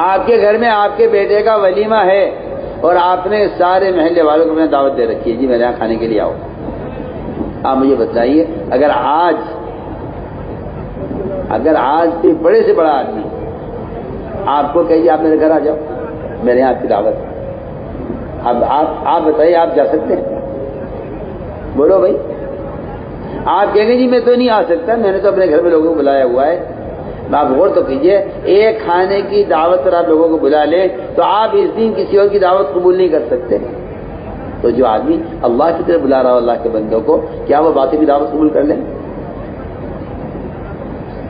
آپ کے گھر میں آپ کے بیٹے کا ولیمہ ہے اور آپ نے سارے محلے والوں کو اپنے دعوت دے رکھی ہے، جی میرے یہاں کھانے کے لیے آؤ. آپ مجھے بتلائیے، اگر آج کوئی بڑے سے بڑا آدمی آپ کو کہیے آپ میرے گھر آ جاؤ، میرے یہاں آپ کی دعوت ہے، اب آپ بتائیے آپ جا سکتے ہیں؟ بولو بھائی. آپ کہیں گے جی میں تو نہیں آ سکتا، میں نے تو اپنے گھر میں لوگوں کو بلایا ہوا ہے. آپ غور تو کیجئے، ایک کھانے کی دعوت پر آپ لوگوں کو بلا لیں تو آپ اس دن کسی اور کی دعوت قبول نہیں کر سکتے. تو جو آدمی اللہ کی طرف بلا رہا ہو اللہ کے بندوں کو، کیا وہ باطل کی دعوت قبول کر لیں؟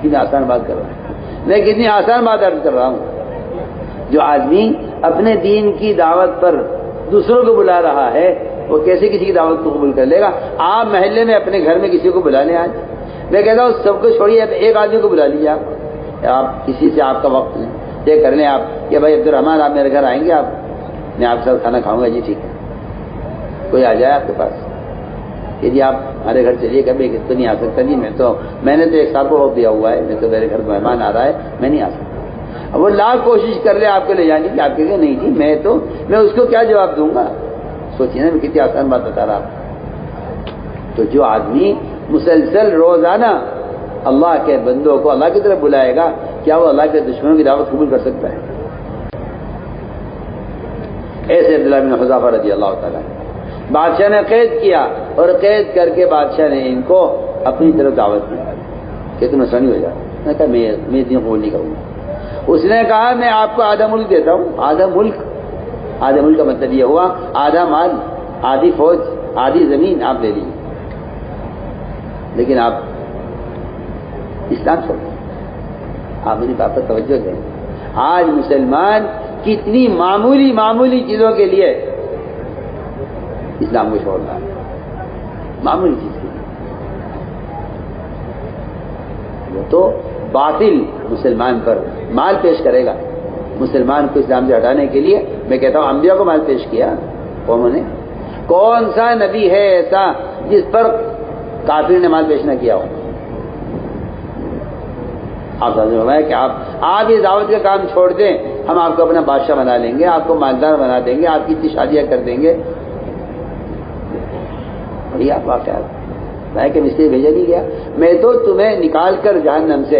کتنی آسان بات کر رہا ہوں میں، کتنی آسان بات عرض کر رہا ہوں. جو آدمی اپنے دین کی دعوت پر دوسروں کو بلا رہا ہے وہ کیسے کسی کی دعوت کو قبول کر لے گا؟ آپ محلے میں اپنے گھر میں کسی کو بلا لیں. آج میں کہتا ہوں سب کو چھوڑیے، ایک آدمی کو بلا لیجیے. آپ کسی سے آپ کا وقت طے کر لیں آپ کہ بھائی عبدالرحمان آپ میرے گھر آئیں گے، آپ میں آپ کے ساتھ کھانا کھاؤں گا. جی ٹھیک ہے. کوئی آ جائے آپ کے پاس کہ جی آپ ہمارے گھر چلیے، کبھی تو نہیں آ سکتا جی، میں نے تو ایک سال کو روک دیا ہوا ہے، میں تو میرے گھر مہمان آ رہا ہے، میں نہیں آ سکتا. اب وہ لاکھ کوشش کر لے آپ کو لے جانے کی، آپ کہیں گے نہیں جی میں اس کو کیا جواب دوں گا. سوچیے نا میں کتنی آسان بات بتا رہا ہوں. تو جو آدمی مسلسل روزانہ اللہ کے بندوں کو اللہ کی طرف بلائے گا، کیا وہ اللہ کے دشمنوں کی دعوت قبول کر سکتا ہے؟ ایسے عبداللہ بن حذافہ رضی اللہ تعالیٰ بادشاہ نے قید کیا اور قید کر کے بادشاہ نے ان کو اپنی طرف دعوت دی کہ تم آسانی ہو جائے. میں کہا میں دین قبول نہیں کروں گا. اس نے کہا میں آپ کو آدھا ملک دیتا ہوں. آدھا ملک کا مطلب یہ ہوا آدھا مال، آدھی فوج، آدھی زمین آپ لے لیجیے، لیکن آپ اسلام چھوڑ دیں. آپ میری بات پر توجہ دیں. آج مسلمان کتنی معمولی چیزوں کے لیے اسلام کو چھوڑ رہا ہے، معمولی چیز کے لیے. وہ تو باطل مسلمان پر مال پیش کرے گا. مسلمان کو اسلام سے ہٹانے کے لیے میں کہتا ہوں انبیاء کو مال پیش کیا قوموں نے. کون سا نبی ہے ایسا جس پر کافر نے مال پیش نہ کیا ہو؟ آپ کہ آپ یہ دعوت کا کام چھوڑ دیں، ہم آپ کو اپنا بادشاہ بنا لیں گے، آپ کو مالدار بنا دیں گے، آپ کی اتنی شادیاں کر دیں گے. بڑی آپ واقعات میں کہ اس لیے بھیجا نہیں گیا، میں تو تمہیں نکال کر جہنم سے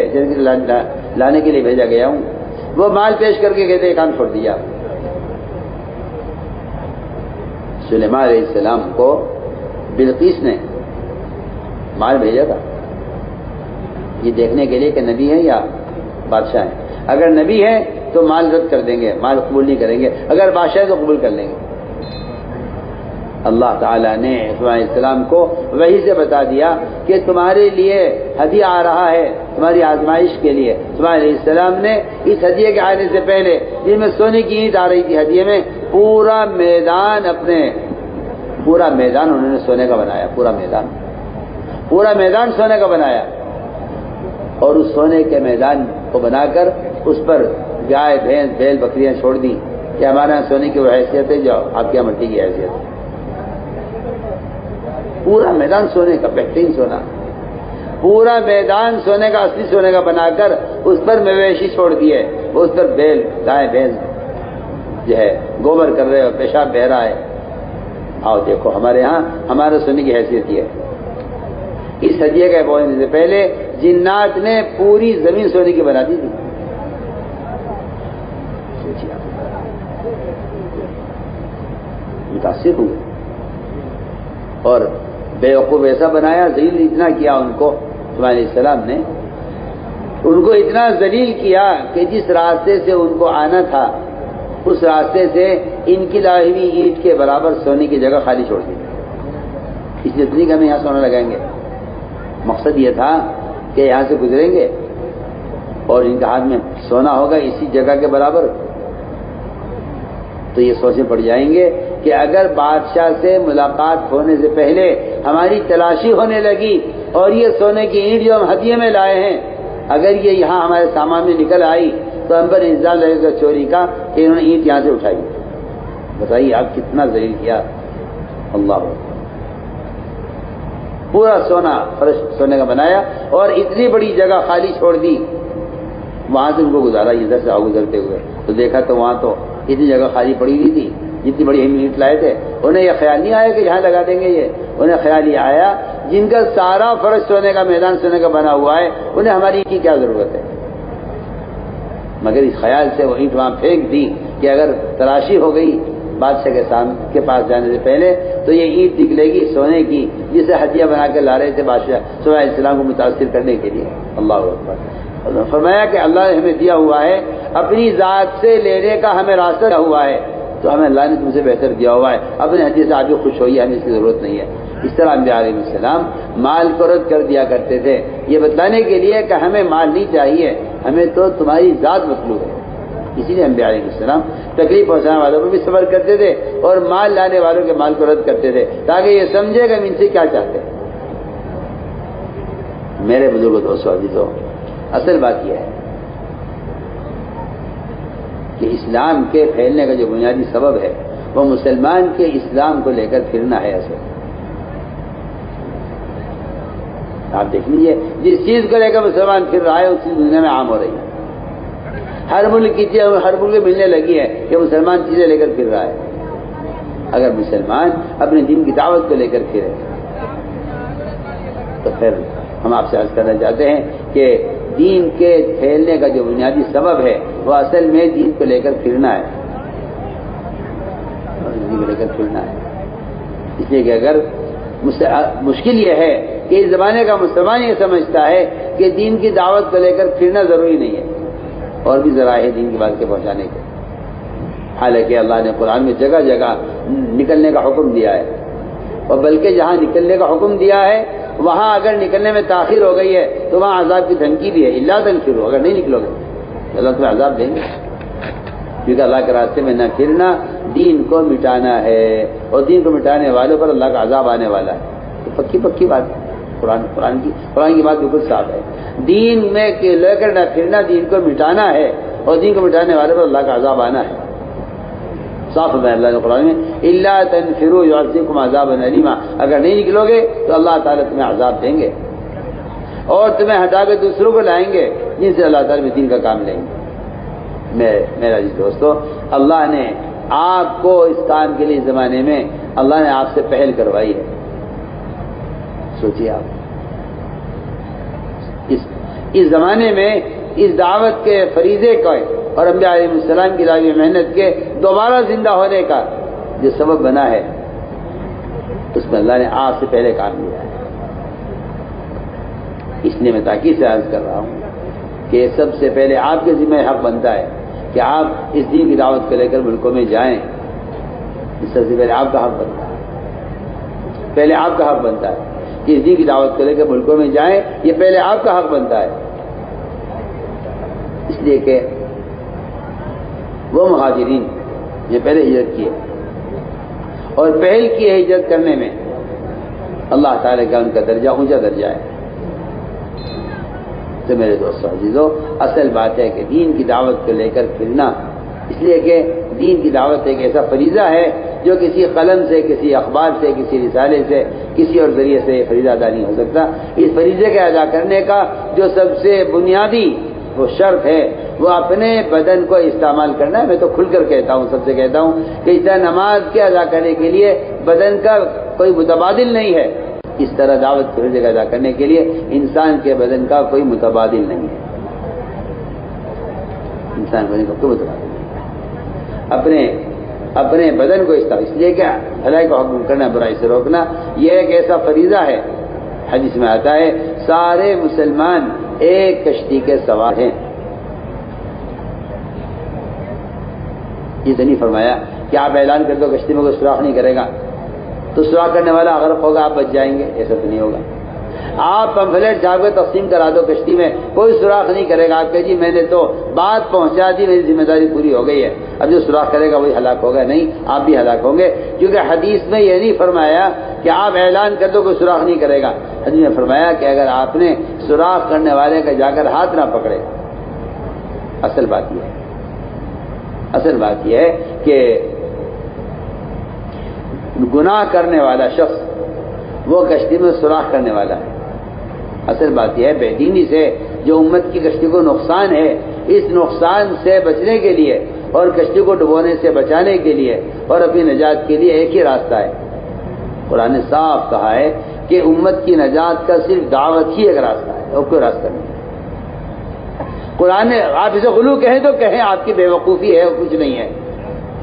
لانے کے لیے بھیجا گیا ہوں. وہ مال پیش کر کے کہتے کام چھوڑ دیا. سلیمان علیہ السلام کو بلقیس نے مال بھیجا تھا یہ دیکھنے کے لیے کہ نبی ہے یا بادشاہ ہے. اگر نبی ہے تو مال رد کر دیں گے، مال قبول نہیں کریں گے. اگر بادشاہ ہے تو قبول کر لیں گے. اللہ تعالیٰ نے سلیمان علیہ السلام کو وحی سے بتا دیا کہ تمہارے لیے ہدیہ آ رہا ہے، تمہاری آزمائش کے لیے. سلیمان علیہ السلام نے اس ہدیے کے آنے سے پہلے جن میں سونے کی اینٹ آ رہی تھی ہدیے میں، پورا میدان انہوں نے سونے کا بنایا. پورا میدان سونے کا بنایا اور اس سونے کے میدان کو بنا کر اس پر گائے بھینس بیل بکریاں چھوڑ دی کہ ہمارے یہاں سونے کی وہ حیثیت ہے جو آپ کے یہاں مٹی کی حیثیت ہے. پورا میدان سونے کا، بہترین سونا، پورا میدان سونے کا، اصلی سونے کا بنا کر اس پر مویشی چھوڑ دیے. اس پر بیل گائے بھینس جو ہے گوبر کر رہے ہو، پیشاب بہ رہا ہے. آؤ دیکھو ہمارے یہاں ہمارے سونے کی حیثیت یہ ہے. اس ہدیے کے پہنچنے سے پہلے جنات نے پوری زمین سونے کی بنا دی تھی. متاثر ہوئے اور بیوقوف ایسا بنایا، ذلیل اتنا کیا ان کو. سلیمان علیہ السلام نے ان کو اتنا ذلیل کیا کہ جس راستے سے ان کو آنا تھا اس راستے سے ان کی لائی ہوئی اینٹ کے برابر سونے کی جگہ خالی چھوڑ دی. اس لیے اتنی کہ ہم یہاں سونا لگائیں گے. مقصد یہ تھا کہ یہاں سے گزریں گے اور ان کے ہاتھ میں سونا ہوگا اسی جگہ کے برابر. تو یہ سوچیں پڑ جائیں گے کہ اگر بادشاہ سے ملاقات ہونے سے پہلے ہماری تلاشی ہونے لگی اور یہ سونے کی اینٹ جو ہم ہدیے میں لائے ہیں اگر یہ یہاں ہمارے سامان میں نکل آئی تو ہم پر الزام لگے گا چوری کا کہ انہوں نے اینٹ یہاں سے اٹھائی. بتائیے آپ کتنا ذلیل کیا. اللہ پورا سونا فرش سونے کا بنایا اور اتنی بڑی جگہ خالی چھوڑ دی. وہاں سے ان کو گزارا ادھر سے آؤ گزرتے ہوئے. تو دیکھا تو وہاں تو اتنی جگہ خالی پڑی ہوئی تھی جتنی بڑی ہم اینٹ لائے تھے. انہیں یہ خیال نہیں آیا کہ یہاں لگا دیں گے. یہ انہیں خیال یہ آیا جن کا سارا فرش سونے کا میدان سونے کا بنا ہوا ہے انہیں ہماری اینٹ کی کیا ضرورت ہے. مگر اس خیال سے وہ اینٹ وہاں پھینک دی کہ اگر تراشی ہو گئی بادشاہ کے پاس جانے سے پہلے تو یہ اینٹ نکلے گی سونے کی جسے ہدیہ بنا کے لا رہے تھے بادشاہ سلیمان علیہ السلام کو متاثر کرنے کے لیے. اللہ اکبر. فرمایا کہ اللہ نے ہمیں دیا ہوا ہے اپنی ذات سے لینے کا ہمیں راستہ دیا ہوا ہے تو ہمیں اللہ نے تم سے بہتر دیا ہوا ہے. اپنے ہدیے سے آپ بھی خوش ہوئیے, ہمیں اس کی ضرورت نہیں ہے. اس طرح انبیاء علیہ السلام مال کو رد کر دیا کرتے تھے یہ بتلانے کے لیے کہ ہمیں مال نہیں چاہیے, ہمیں تو تمہاری ذات مطلوب ہے. اسی لیے انبیاء علیہ السلام تکلیف پہنچانے والوں پر بھی صبر کرتے تھے اور مال لانے والوں کے مال کو رد کرتے تھے تاکہ یہ سمجھے کہ ہم ان سے کیا چاہتے ہیں. میرے بزرگوں دوستوں عزیزوں, اصل بات یہ ہے کہ اسلام کے پھیلنے کا جو بنیادی سبب ہے وہ مسلمان کے اسلام کو لے کر پھرنا ہے. اصل آپ دیکھ لیجیے جس چیز کو لے کر مسلمان پھر رہا ہے اس چیز دنیا میں عام ہو رہی ہے. ہر ملک کی چیز ہر ملک میں ملنے لگی ہے کہ مسلمان چیزیں لے کر پھر رہا ہے. اگر مسلمان اپنے دین کی دعوت کو لے کر پھرے تو پھر ہم آپ سے عرض کرنا چاہتے ہیں کہ دین کے پھیلنے کا جو بنیادی سبب ہے وہ اصل میں دین کو لے کر پھرنا ہے. دین کو لے کر پھرنا ہے. اس لیے کہ اگر مشکل یہ ہے کہ اس زمانے کا مسلمان یہ سمجھتا ہے کہ دین کی دعوت کو لے کر پھرنا ضروری نہیں ہے, اور بھی ذرائع ہے دین کی بات کے پہنچانے کے. حالانکہ اللہ نے قرآن میں جگہ جگہ نکلنے کا حکم دیا ہے, اور بلکہ جہاں نکلنے کا حکم دیا ہے وہاں اگر نکلنے میں تاخیر ہو گئی ہے تو وہاں عذاب کی دھمکی بھی ہے. الا تنفروا, اگر نہیں نکلو گے اللہ تمہیں عذاب دیں گے. کیونکہ اللہ کے راستے میں نہ پھرنا دین کو مٹانا ہے, اور دین کو مٹانے والوں پر اللہ کا عذاب آنے والا ہے. تو پکی بات ہے. قرآن کی بات بالکل صاف ہے. دین میں لے کر نہ پھرنا دین کو مٹانا ہے, اور دین کو مٹانے والے پر اللہ کا عذاب آنا ہے. صاف ہے اللہ نے قرآن میں الا تنفروا يعذبكم عذابا الیما, اگر نہیں نکلو گے تو اللہ تعالیٰ تمہیں عذاب دیں گے اور تمہیں ہٹا کے دوسروں کو لائیں گے جن سے اللہ تعالیٰ دین کا کام لیں گے. میرا جی دوستو, اللہ نے آپ کو اس کام کے لیے اس زمانے میں اللہ نے آپ سے پہل کروائی ہے. سوچیے آپ اس زمانے میں اس دعوت کے فریضے کا اور انبیاء علیہ السلام کی دعوی محنت کے دوبارہ زندہ ہونے کا جو سبب بنا ہے اس میں اللہ نے آپ سے پہلے کام لیا ہے. اس لیے میں تاکید سے عرض کر رہا ہوں کہ سب سے پہلے آپ کے ذمہ حق بنتا ہے کہ آپ اس دین کی دعوت کو لے کر ملکوں میں جائیں. اس سے پہلے آپ کا حق بنتا ہے, پہلے آپ کا حق بنتا ہے کہ اس دین کی دعوت کو لے کر ملکوں میں جائیں. یہ پہلے آپ کا حق بنتا ہے. اس لیے کہ وہ مہاجرین یہ پہلے ہجرت کیے اور پہل کی ہے ہجرت کرنے میں, اللہ تعالیٰ کا ان کا درجہ اونچا درجہ ہے. تو میرے دوستو عزیزو, اصل بات ہے کہ دین کی دعوت کو لے کر پھرنا, اس لیے کہ دین کی دعوت ایک ایسا فریضہ ہے جو کسی قلم سے, کسی اخبار سے, کسی رسالے سے, کسی اور ذریعے سے یہ فریضہ ادا نہیں ہو سکتا. اس فریضے کے ادا کرنے کا جو سب سے بنیادی وہ شرط ہے وہ اپنے بدن کو استعمال کرنا ہے. میں تو کھل کر کہتا ہوں, سب سے کہتا ہوں کہ اس طرح نماز کے ادا کرنے کے لیے بدن کا کوئی متبادل نہیں ہے, اس طرح دعوت کے فریضے کا ادا کرنے کے لیے انسان کے بدن کا کوئی متبادل نہیں ہے. انسان بدن کا کوئی متبادل نہیں. اپنے بدن کو اس لیے کہ بھلائی کا حکم کرنا, برائی سے روکنا, یہ ایک ایسا فریضہ ہے. حدیث میں آتا ہے سارے مسلمان ایک کشتی کے سوار ہیں. یہ تو نہیں فرمایا کہ آپ اعلان کر دو کشتی میں کوئی سوراخ نہیں کرے گا تو سوراخ کرنے والا غرق ہوگا, آپ بچ جائیں گے. ایسا تو نہیں ہوگا. آپ پمفلیٹ جا کے تقسیم کرا دو کشتی میں, کوئی سوراخ نہیں کرے گا. آپ کہ جی میں نے تو بات پہنچا دی, میری ذمہ داری پوری ہو گئی ہے, اب جو سوراخ کرے گا وہی ہلاک ہوگا. نہیں, آپ بھی ہلاک ہوں گے. کیونکہ حدیث میں یہ نہیں فرمایا کہ آپ اعلان کر دو کوئی سوراخ نہیں کرے گا. حدیث میں فرمایا کہ اگر آپ نے سوراخ کرنے والے کا جا کر ہاتھ نہ پکڑے. اصل بات یہ ہے کہ گناہ کرنے والا شخص وہ کشتی میں سوراخ کرنے والا ہے. اصل بات یہ ہے بے دینی سے جو امت کی کشتی کو نقصان ہے, اس نقصان سے بچنے کے لیے اور کشتی کو ڈبونے سے بچانے کے لیے اور اپنی نجات کے لیے ایک ہی راستہ ہے۔ قرآن نے صاف کہا ہے کہ امت کی نجات کا صرف دعوت ہی ایک راستہ ہے اور کوئی راستہ نہیں۔ قرآن نے آپ اسے غلو کہیں تو کہیں، آپ کی بے وقوفی ہے اور کچھ نہیں ہے،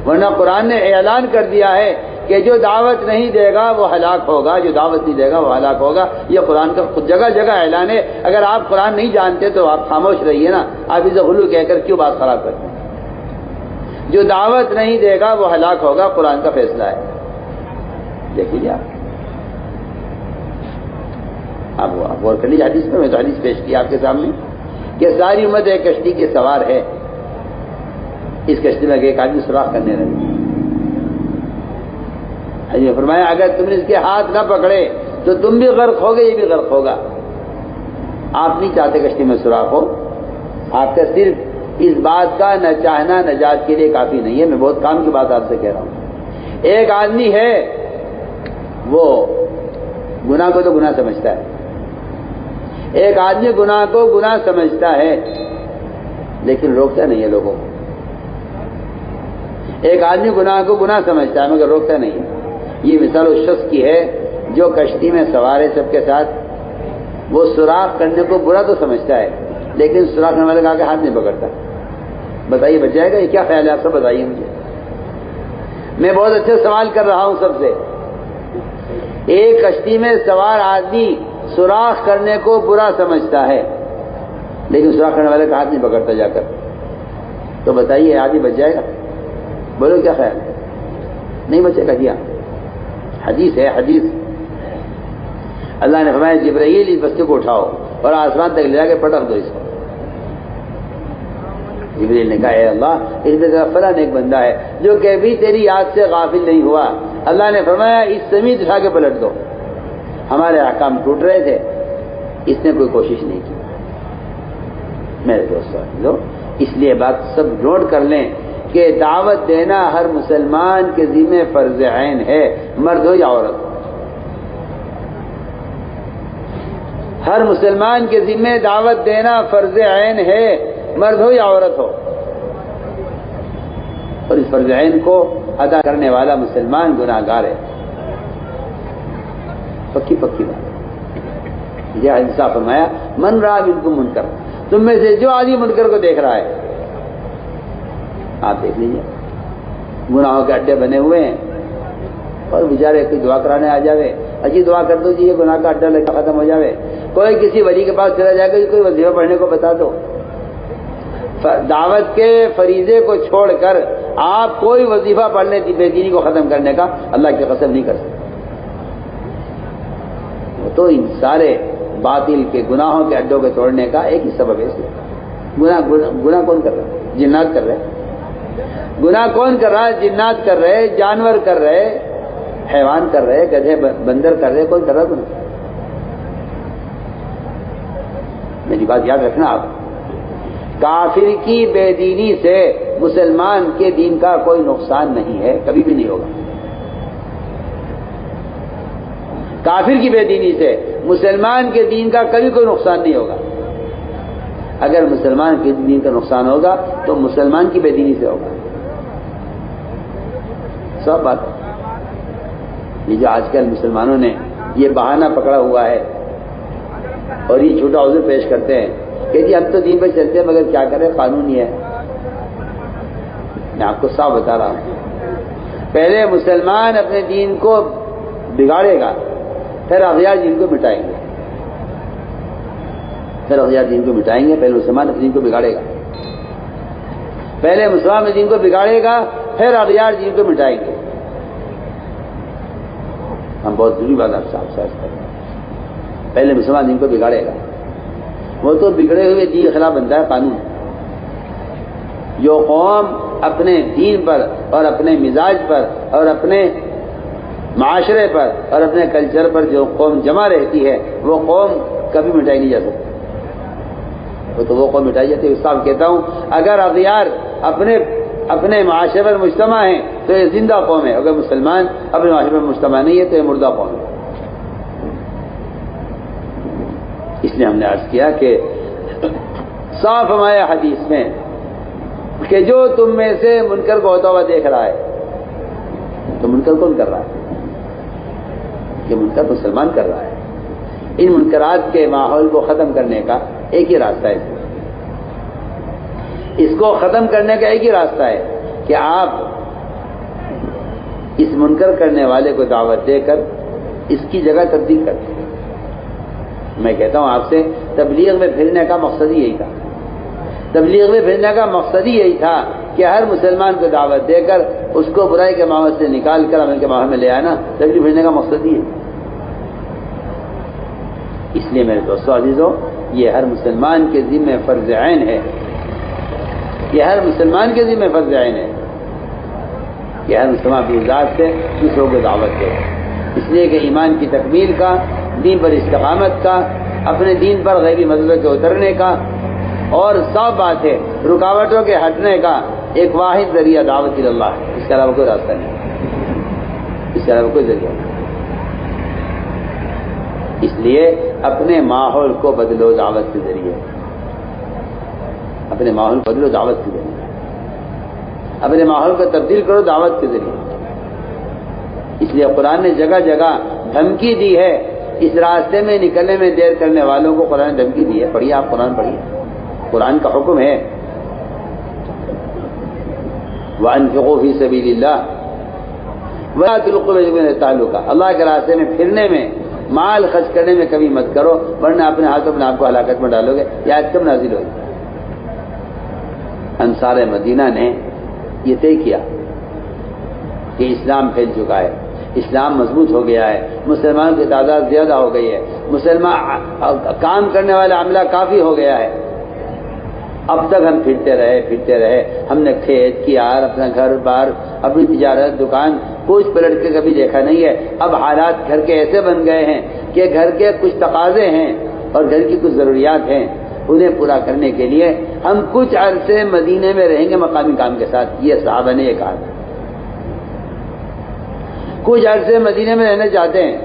ورنہ قرآن نے اعلان کر دیا ہے کہ جو دعوت نہیں دے گا وہ ہلاک ہوگا، جو دعوت نہیں دے گا وہ ہلاک ہوگا۔ یہ قرآن کا خود جگہ جگہ اعلان ہے۔ اگر آپ قرآن نہیں جانتے تو آپ خاموش رہیے نا، آپ اسے غلو کہہ کر کیوں بات خراب کرتے ہیں؟ جو دعوت نہیں دے گا وہ ہلاک ہوگا، قرآن کا فیصلہ ہے۔ دیکھیے آپ غور کر لیجیے حدیث میں تو حدیث پیش کی آپ کے سامنے کہ ساری امت ایک کشتی کے سوار ہے، اس کشتی میں ایک آدمی سوراخ کرنے لگے۔ حضرت فرمایا اگر تم نے اس کے ہاتھ نہ پکڑے تو تم بھی غرق ہوگے، یہ بھی غرق ہوگا۔ آپ نہیں چاہتے کشتی میں سوراخ ہو، آپ کا صرف اس بات کا نہ چاہنا نجات کے لیے کافی نہیں ہے۔ میں بہت کام کی بات آپ سے کہہ رہا ہوں۔ ایک آدمی ہے وہ گناہ کو تو گناہ سمجھتا ہے، ایک آدمی گناہ کو گناہ سمجھتا ہے لیکن روکتا نہیں ہے لوگوں کو۔ ایک آدمی گناہ کو گناہ سمجھتا ہے مگر روکتا نہیں ہے۔ یہ مثال اس شخص کی ہے جو کشتی میں سوار ہے سب کے ساتھ، وہ سوراخ کرنے کو برا تو سمجھتا ہے لیکن سوراخ کرنے والے کا آگے ہاتھ نہیں پکڑتا۔ بتائیے بچ جائے گا؟ یہ کیا خیال ہے آپ سب بتائیے مجھے۔ میں بہت اچھا سوال کر رہا ہوں سب سے۔ ایک کشتی میں سوار آدمی سوراخ کرنے کو برا سمجھتا ہے لیکن سوراخ کرنے والے کا ہاتھ نہیں پکڑتا جا کر، تو بتائیے آدمی بچ جائے گا؟ بولو کیا خیال ہے؟ نہیں بچے گا؟ کیا حدیث ہے، حدیث اللہ نے فرمایا جبرائیل اس بچے کو اٹھاؤ اور آسمان تک لے جا کے پٹک دو اس کو۔ جبرائیل نے کہا اے اللہ اس میں فلاں ایک بندہ ہے جو کبھی تیری یاد سے غافل نہیں ہوا۔ اللہ نے فرمایا اس سمیت اٹھا کے پلٹ دو۔ ہمارے احکام ٹوٹ رہے تھے، اس نے کوئی کوشش نہیں کی۔ میرے دوستو اس لیے بات سب نوٹ کر لیں کہ دعوت دینا ہر مسلمان کے ذمہ فرض عین ہے، مرد ہو یا عورت ہو۔ ہر مسلمان کے ذمہ دعوت دینا فرض عین ہے، مرد ہو یا عورت ہو، اور اس فرض عین کو ادا کرنے والا مسلمان گناہ گار ہے۔ پکی پکی بات یہ انصاف فرمایا من رأى منکم منکر، تم میں سے جو آدمی منکر کو دیکھ رہا ہے، آپ دیکھ لیجیے گناہوں کے اڈے بنے ہوئے ہیں اور بیچارے کوئی دعا کرانے آ جاوے، اجی دعا کر دو جی یہ گناہ کا اڈا لگا ختم ہو جاوے، کوئی کسی ولی کے پاس چلا جائے گا کوئی وظیفہ پڑھنے کو بتا دو۔ دعوت کے فریضے کو چھوڑ کر آپ کوئی وظیفہ پڑھنے بے دینی کو ختم کرنے کا اللہ کی قسم نہیں کر سکتے۔ تو ان سارے باطل کے گناہوں کے اڈوں کے توڑنے کا ایک ہی سبب ہے۔ گناہ کون کر رہا ہے؟ جنات کر رہے ہیں۔ گناہ کون کر رہا ہے؟ جنات کر رہے، جانور کر رہے، حیوان کر رہے، گدھے بندر کر رہے، کون کر رہا ہے گناہ؟ میری بات یاد رکھنا آپ، کافر کی بے دینی سے مسلمان کے دین کا کوئی نقصان نہیں ہے، کبھی بھی نہیں ہوگا۔ کافر کی بے دینی سے مسلمان کے دین کا کبھی کوئی نقصان نہیں ہوگا۔ اگر مسلمان کے دین کا نقصان ہوگا تو مسلمان کی بے دینی سے ہوگا۔ سب بات یہ جو آج کل مسلمانوں نے یہ بہانہ پکڑا ہوا ہے اور یہ جھوٹا عذر پیش کرتے ہیں کہ جی ہم تو دین پہ چلتے ہیں مگر کیا کریں قانون ہی ہے۔ میں آپ کو صاف بتا رہا ہوں، پہلے مسلمان اپنے دین کو بگاڑے گا پھر اغیار دین کو مٹائیں گے، پھر اغیار دین کو مٹائیں گے۔ پہلے مسلمان اپنے دین کو بگاڑے گا، پہلے مسلمان اپنے دین کو بگاڑے گا پھر اغیار دین کو مٹائیں گے۔ ہم بہت ضروری بات آپ صاف صاف کریں، پہلے مسلمان دین کو بگاڑے گا، وہ تو بگڑے ہوئے دین کے خلاف بنتا ہے قانون۔ جو قوم اپنے دین پر اور اپنے مزاج پر اور اپنے معاشرے پر اور اپنے کلچر پر جو قوم جمع رہتی ہے وہ قوم کبھی مٹائی نہیں جا سکتی، وہ قوم مٹائی جاتی ہے۔ صاحب کہتا ہوں اگر اغیار اپنے معاشرے پر مجتمع ہیں تو یہ زندہ قوم ہے، اگر مسلمان اپنے معاشرے پر مجتمع نہیں ہے تو یہ مردہ قوم ہے۔ اس لیے ہم نے عرض کیا کہ صاف ہمارے حدیث میں کہ جو تم میں سے منکر کو ہوتا ہوا دیکھ رہا ہے، تو منکر کون کر رہا ہے؟ یہ منکر مسلمان کر رہا ہے۔ ان منکرات کے ماحول کو ختم کرنے کا ایک ہی راستہ ہے، اس کو ختم کرنے کا ایک ہی راستہ ہے کہ آپ اس منکر کرنے والے کو دعوت دے کر اس کی جگہ تبدیل کر دیں۔ میں کہتا ہوں آپ سے، تبلیغ میں پھرنے کا مقصد ہی یہی تھا، تبلیغ میں پھرنے کا مقصد ہی یہی تھا کہ ہر مسلمان کو دعوت دے کر اس کو برائی کے ماحول سے نکال کر عمل کے ماحول میں لے آنا، تبلیغ پھرنے کا مقصد ہی ہے۔ اس لیے میرے دوستو عزیزو، یہ ہر مسلمان کے ذمہ فرض عین ہے، یہ ہر مسلمان کے ذمہ فرض عین ہے کہ ہر مسلمان اپنی ذات سے دوسروں کو دعوت دے، اس لیے کہ ایمان کی تکمیل کا، دین پر استقامت کا، اپنے دین پر غیبی مسئلوں کے اترنے کا، اور صاف بات ہے رکاوٹوں کے ہٹنے کا ایک واحد ذریعہ دعوت اللہ ہے، اس کے علاوہ کوئی راستہ نہیں، اس کے علاوہ کوئی ذریعہ نہیں۔ اس لیے اپنے ماحول کو بدلو دعوت کے ذریعے، اپنے ماحول کو بدلو دعوت کے ذریعے، اپنے ماحول کو تبدیل کرو دعوت کے ذریعے۔ اس لیے قرآن نے جگہ جگہ دھمکی دی ہے، اس راستے میں نکلنے میں دیر کرنے والوں کو قرآن نے دھمکی دی ہے۔ پڑھیے، آپ قرآن پڑھیے، قرآن کا حکم ہے وَأَنفِقُوا فِي سَبِيلِ اللَّهِ وَلَا تُلْقُوا بِأَيْدِيكُمْ إِلَى التَّهْلُكَةِ، اللہ کے راستے میں پھرنے میں، مال خرچ کرنے میں کبھی مت کرو ورنہ اپنے ہاتھوں میں آپ کو ہلاکت میں ڈالو گے۔ یہ آیت کب نازل ہوئی؟ انصار مدینہ نے یہ طے کیا کہ اسلام پھیل چکا ہے، اسلام مضبوط ہو گیا ہے، مسلمانوں کی تعداد زیادہ ہو گئی ہے، مسلمان کام کرنے والا عملہ کافی ہو گیا ہے۔ اب تک ہم پھرتے رہے، ہم نے کھیت کیار، اپنا گھر بار، اپنی تجارت، دکان کچھ پلٹ کے کبھی دیکھا نہیں ہے۔ اب حالات گھر کے ایسے بن گئے ہیں کہ گھر کے کچھ تقاضے ہیں اور گھر کی کچھ ضروریات ہیں، انہیں پورا کرنے کے لیے ہم کچھ عرصے مدینے میں رہیں گے مقامی کام کے ساتھ۔ یہ صحابہ نے یہ کہا تھا، کچھ عرصے مدینے میں رہنا چاہتے ہیں،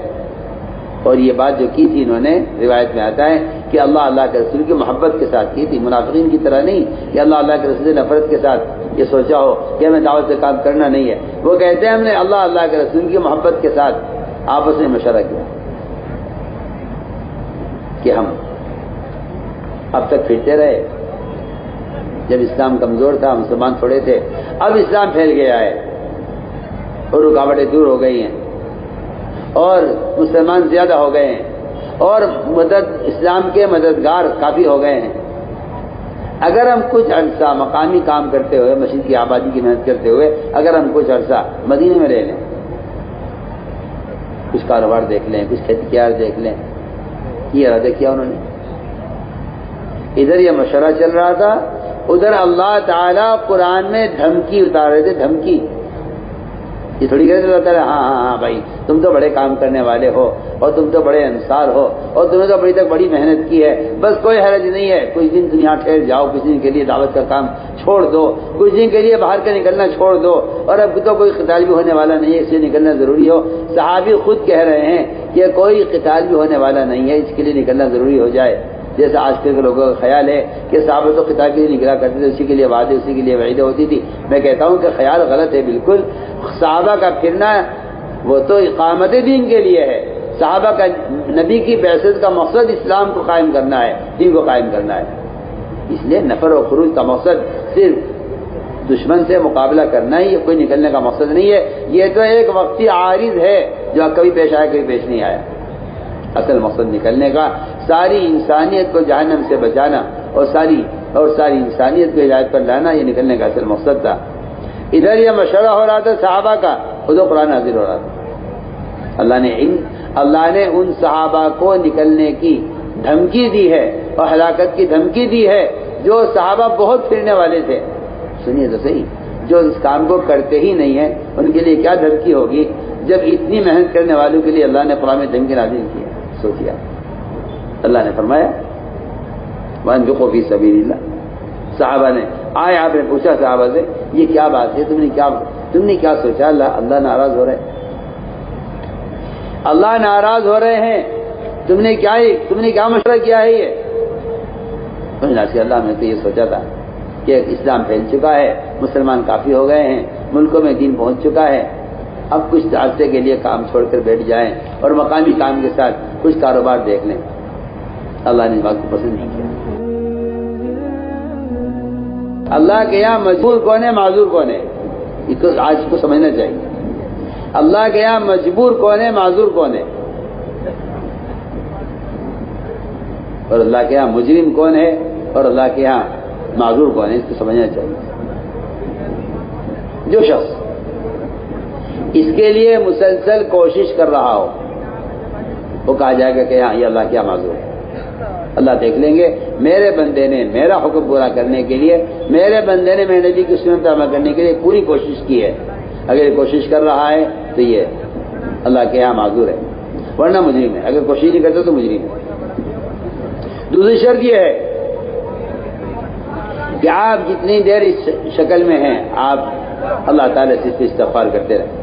اور یہ بات جو کی تھی انہوں نے، روایت میں آتا ہے کہ اللہ کے رسول کی محبت کے ساتھ کی تھی، منافقین کی طرح نہیں کہ اللہ کے رسول سے نفرت کے ساتھ یہ سوچا ہو کہ ہمیں دعوت سے کام کرنا نہیں ہے۔ وہ کہتے ہیں ہم نے اللہ کے رسول کی محبت کے ساتھ آپس میں مشورہ کیا کہ ہم اب تک پھرتے رہے، جب اسلام کمزور تھا، مسلمان تھوڑے تھے، اب اسلام پھیل گیا ہے اور رکاوٹیں دور ہو گئی ہیں اور مسلمان زیادہ ہو گئے ہیں اور اسلام کے مددگار کافی ہو گئے ہیں۔ اگر ہم کچھ عرصہ مقامی کام کرتے ہوئے، مسجد کی آبادی کی محنت کرتے ہوئے اگر ہم کچھ عرصہ مدینے میں رہ لیں، کچھ کاروبار دیکھ لیں، کچھ کھیتی کیار دیکھ لیں، یہ ارادہ کیا انہوں نے۔ ادھر یہ مشورہ چل رہا تھا، ادھر اللہ تعالیٰ قرآن میں دھمکی اتار رہے تھے، دھمکی۔ یہ تھوڑی کہتے رہتا ہے ہاں بھائی تم تو بڑے کام کرنے والے ہو اور تم تو بڑے انصار ہو اور تم نے تو ابھی تک بڑی محنت کی ہے، بس کوئی حرج نہیں ہے، کچھ دن تم یہاں ٹھہر جاؤ، کچھ دن کے لیے دعوت کا کام چھوڑ دو، کچھ دن کے لیے باہر کا نکلنا چھوڑ دو، اور اب تو کوئی قتال بھی ہونے والا نہیں ہے، اس سے نکلنا ضروری ہو۔ صحابی خود کہہ رہے ہیں کہ کوئی قتال بھی ہونے والا نہیں ہے، اس کے لیے نکلنا ضروری ہو جائے۔ جیسا آج کل کے لوگوں کا خیال ہے کہ صحابہ تو قتال کے لیے نکلا کرتے تھے، اسی کے لیے وعدے، اسی کے لیے وعیدیں ہوتی تھی۔ میں کہتا ہوں کہ خیال غلط ہے بالکل۔ صحابہ کا پھرنا وہ تو اقامت دین کے لیے ہے، صحابہ کا نبی کی بعثت کا مقصد اسلام کو قائم کرنا ہے، دین کو قائم کرنا ہے۔ اس لیے نفر و خروج کا مقصد صرف دشمن سے مقابلہ کرنا ہی، کوئی نکلنے کا مقصد نہیں ہے۔ یہ تو ایک وقتی عارض ہے جو کبھی پیش آیا کبھی پیش نہیں آیا۔ اصل مقصد نکلنے کا ساری انسانیت کو جہنم سے بچانا اور ساری انسانیت کو ہدایت پر لانا، یہ نکلنے کا اصل مقصد تھا۔ ادھر یہ مشورہ ہو رہا تھا صحابہ کا، ادھر قرآن نازل ہو رہا تھا۔ اللہ نے ان صحابہ کو نکلنے کی دھمکی دی ہے اور ہلاکت کی دھمکی دی ہے جو صحابہ بہت پھرنے والے تھے۔ سنیے تو صحیح، جو اس کام کو کرتے ہی نہیں ہیں ان کے لیے کیا دھمکی ہوگی جب اتنی محنت کرنے والوں کے لیے اللہ نے قرآن میں دھمکی نازل کی ہے۔ سوچیا اللہ نے فرمایا وَأَنفِقُوا فِي سَبِيلِ اللَّهِ۔ صحابہ نے آئے، آپ نے پوچھا صحابہ سے یہ کیا بات ہے، تم نے کیا سوچا؟ اللہ ناراض ہو رہے ہیں، اللہ ناراض ہو رہے ہیں، تم نے کیا مشورہ کیا ہے؟ یہ اللہ نے تو یہ سوچا تھا کہ اسلام پھیل چکا ہے، مسلمان کافی ہو گئے ہیں، ملکوں میں دین پہنچ چکا ہے، اب کچھ عرصے کے لیے کام چھوڑ کر بیٹھ جائیں اور مقامی کام کے ساتھ کچھ کاروبار دیکھ لیں۔ اللہ نے اس بات کو پسند نہیں کیا۔ اللہ کے یہاں مجبور کون ہے، معذور کون ہے؟ اس کو آج کو سمجھنا چاہیے۔ اللہ کے یہاں مجبور کون ہے، معذور کون ہے؟ اور اللہ کے یہاں مجرم کون ہے اور اللہ کے یہاں معذور کون ہے، اس کو سمجھنا چاہیے۔ جو شخص اس کے لیے مسلسل کوشش کر رہا ہو وہ کہا جائے گا کہ ہاں یہ اللہ کیا معذور ہے۔ اللہ دیکھ لیں گے میرے بندے نے میرا حکم پورا کرنے کے لیے، میرے بندے نے میرے نبی کی سنت پر عمل کرنے کے لیے پوری کوشش کی ہے، اگر یہ کوشش کر رہا ہے تو یہ اللہ کے یہاں معذور ہے، ورنہ مجرم ہے۔ اگر کوشش نہیں کرتا تو مجرم ہے۔ دوسری شرط یہ ہے کہ آپ جتنی دیر اس شکل میں ہیں آپ اللہ تعالیٰ سے استغفار کرتے رہیں،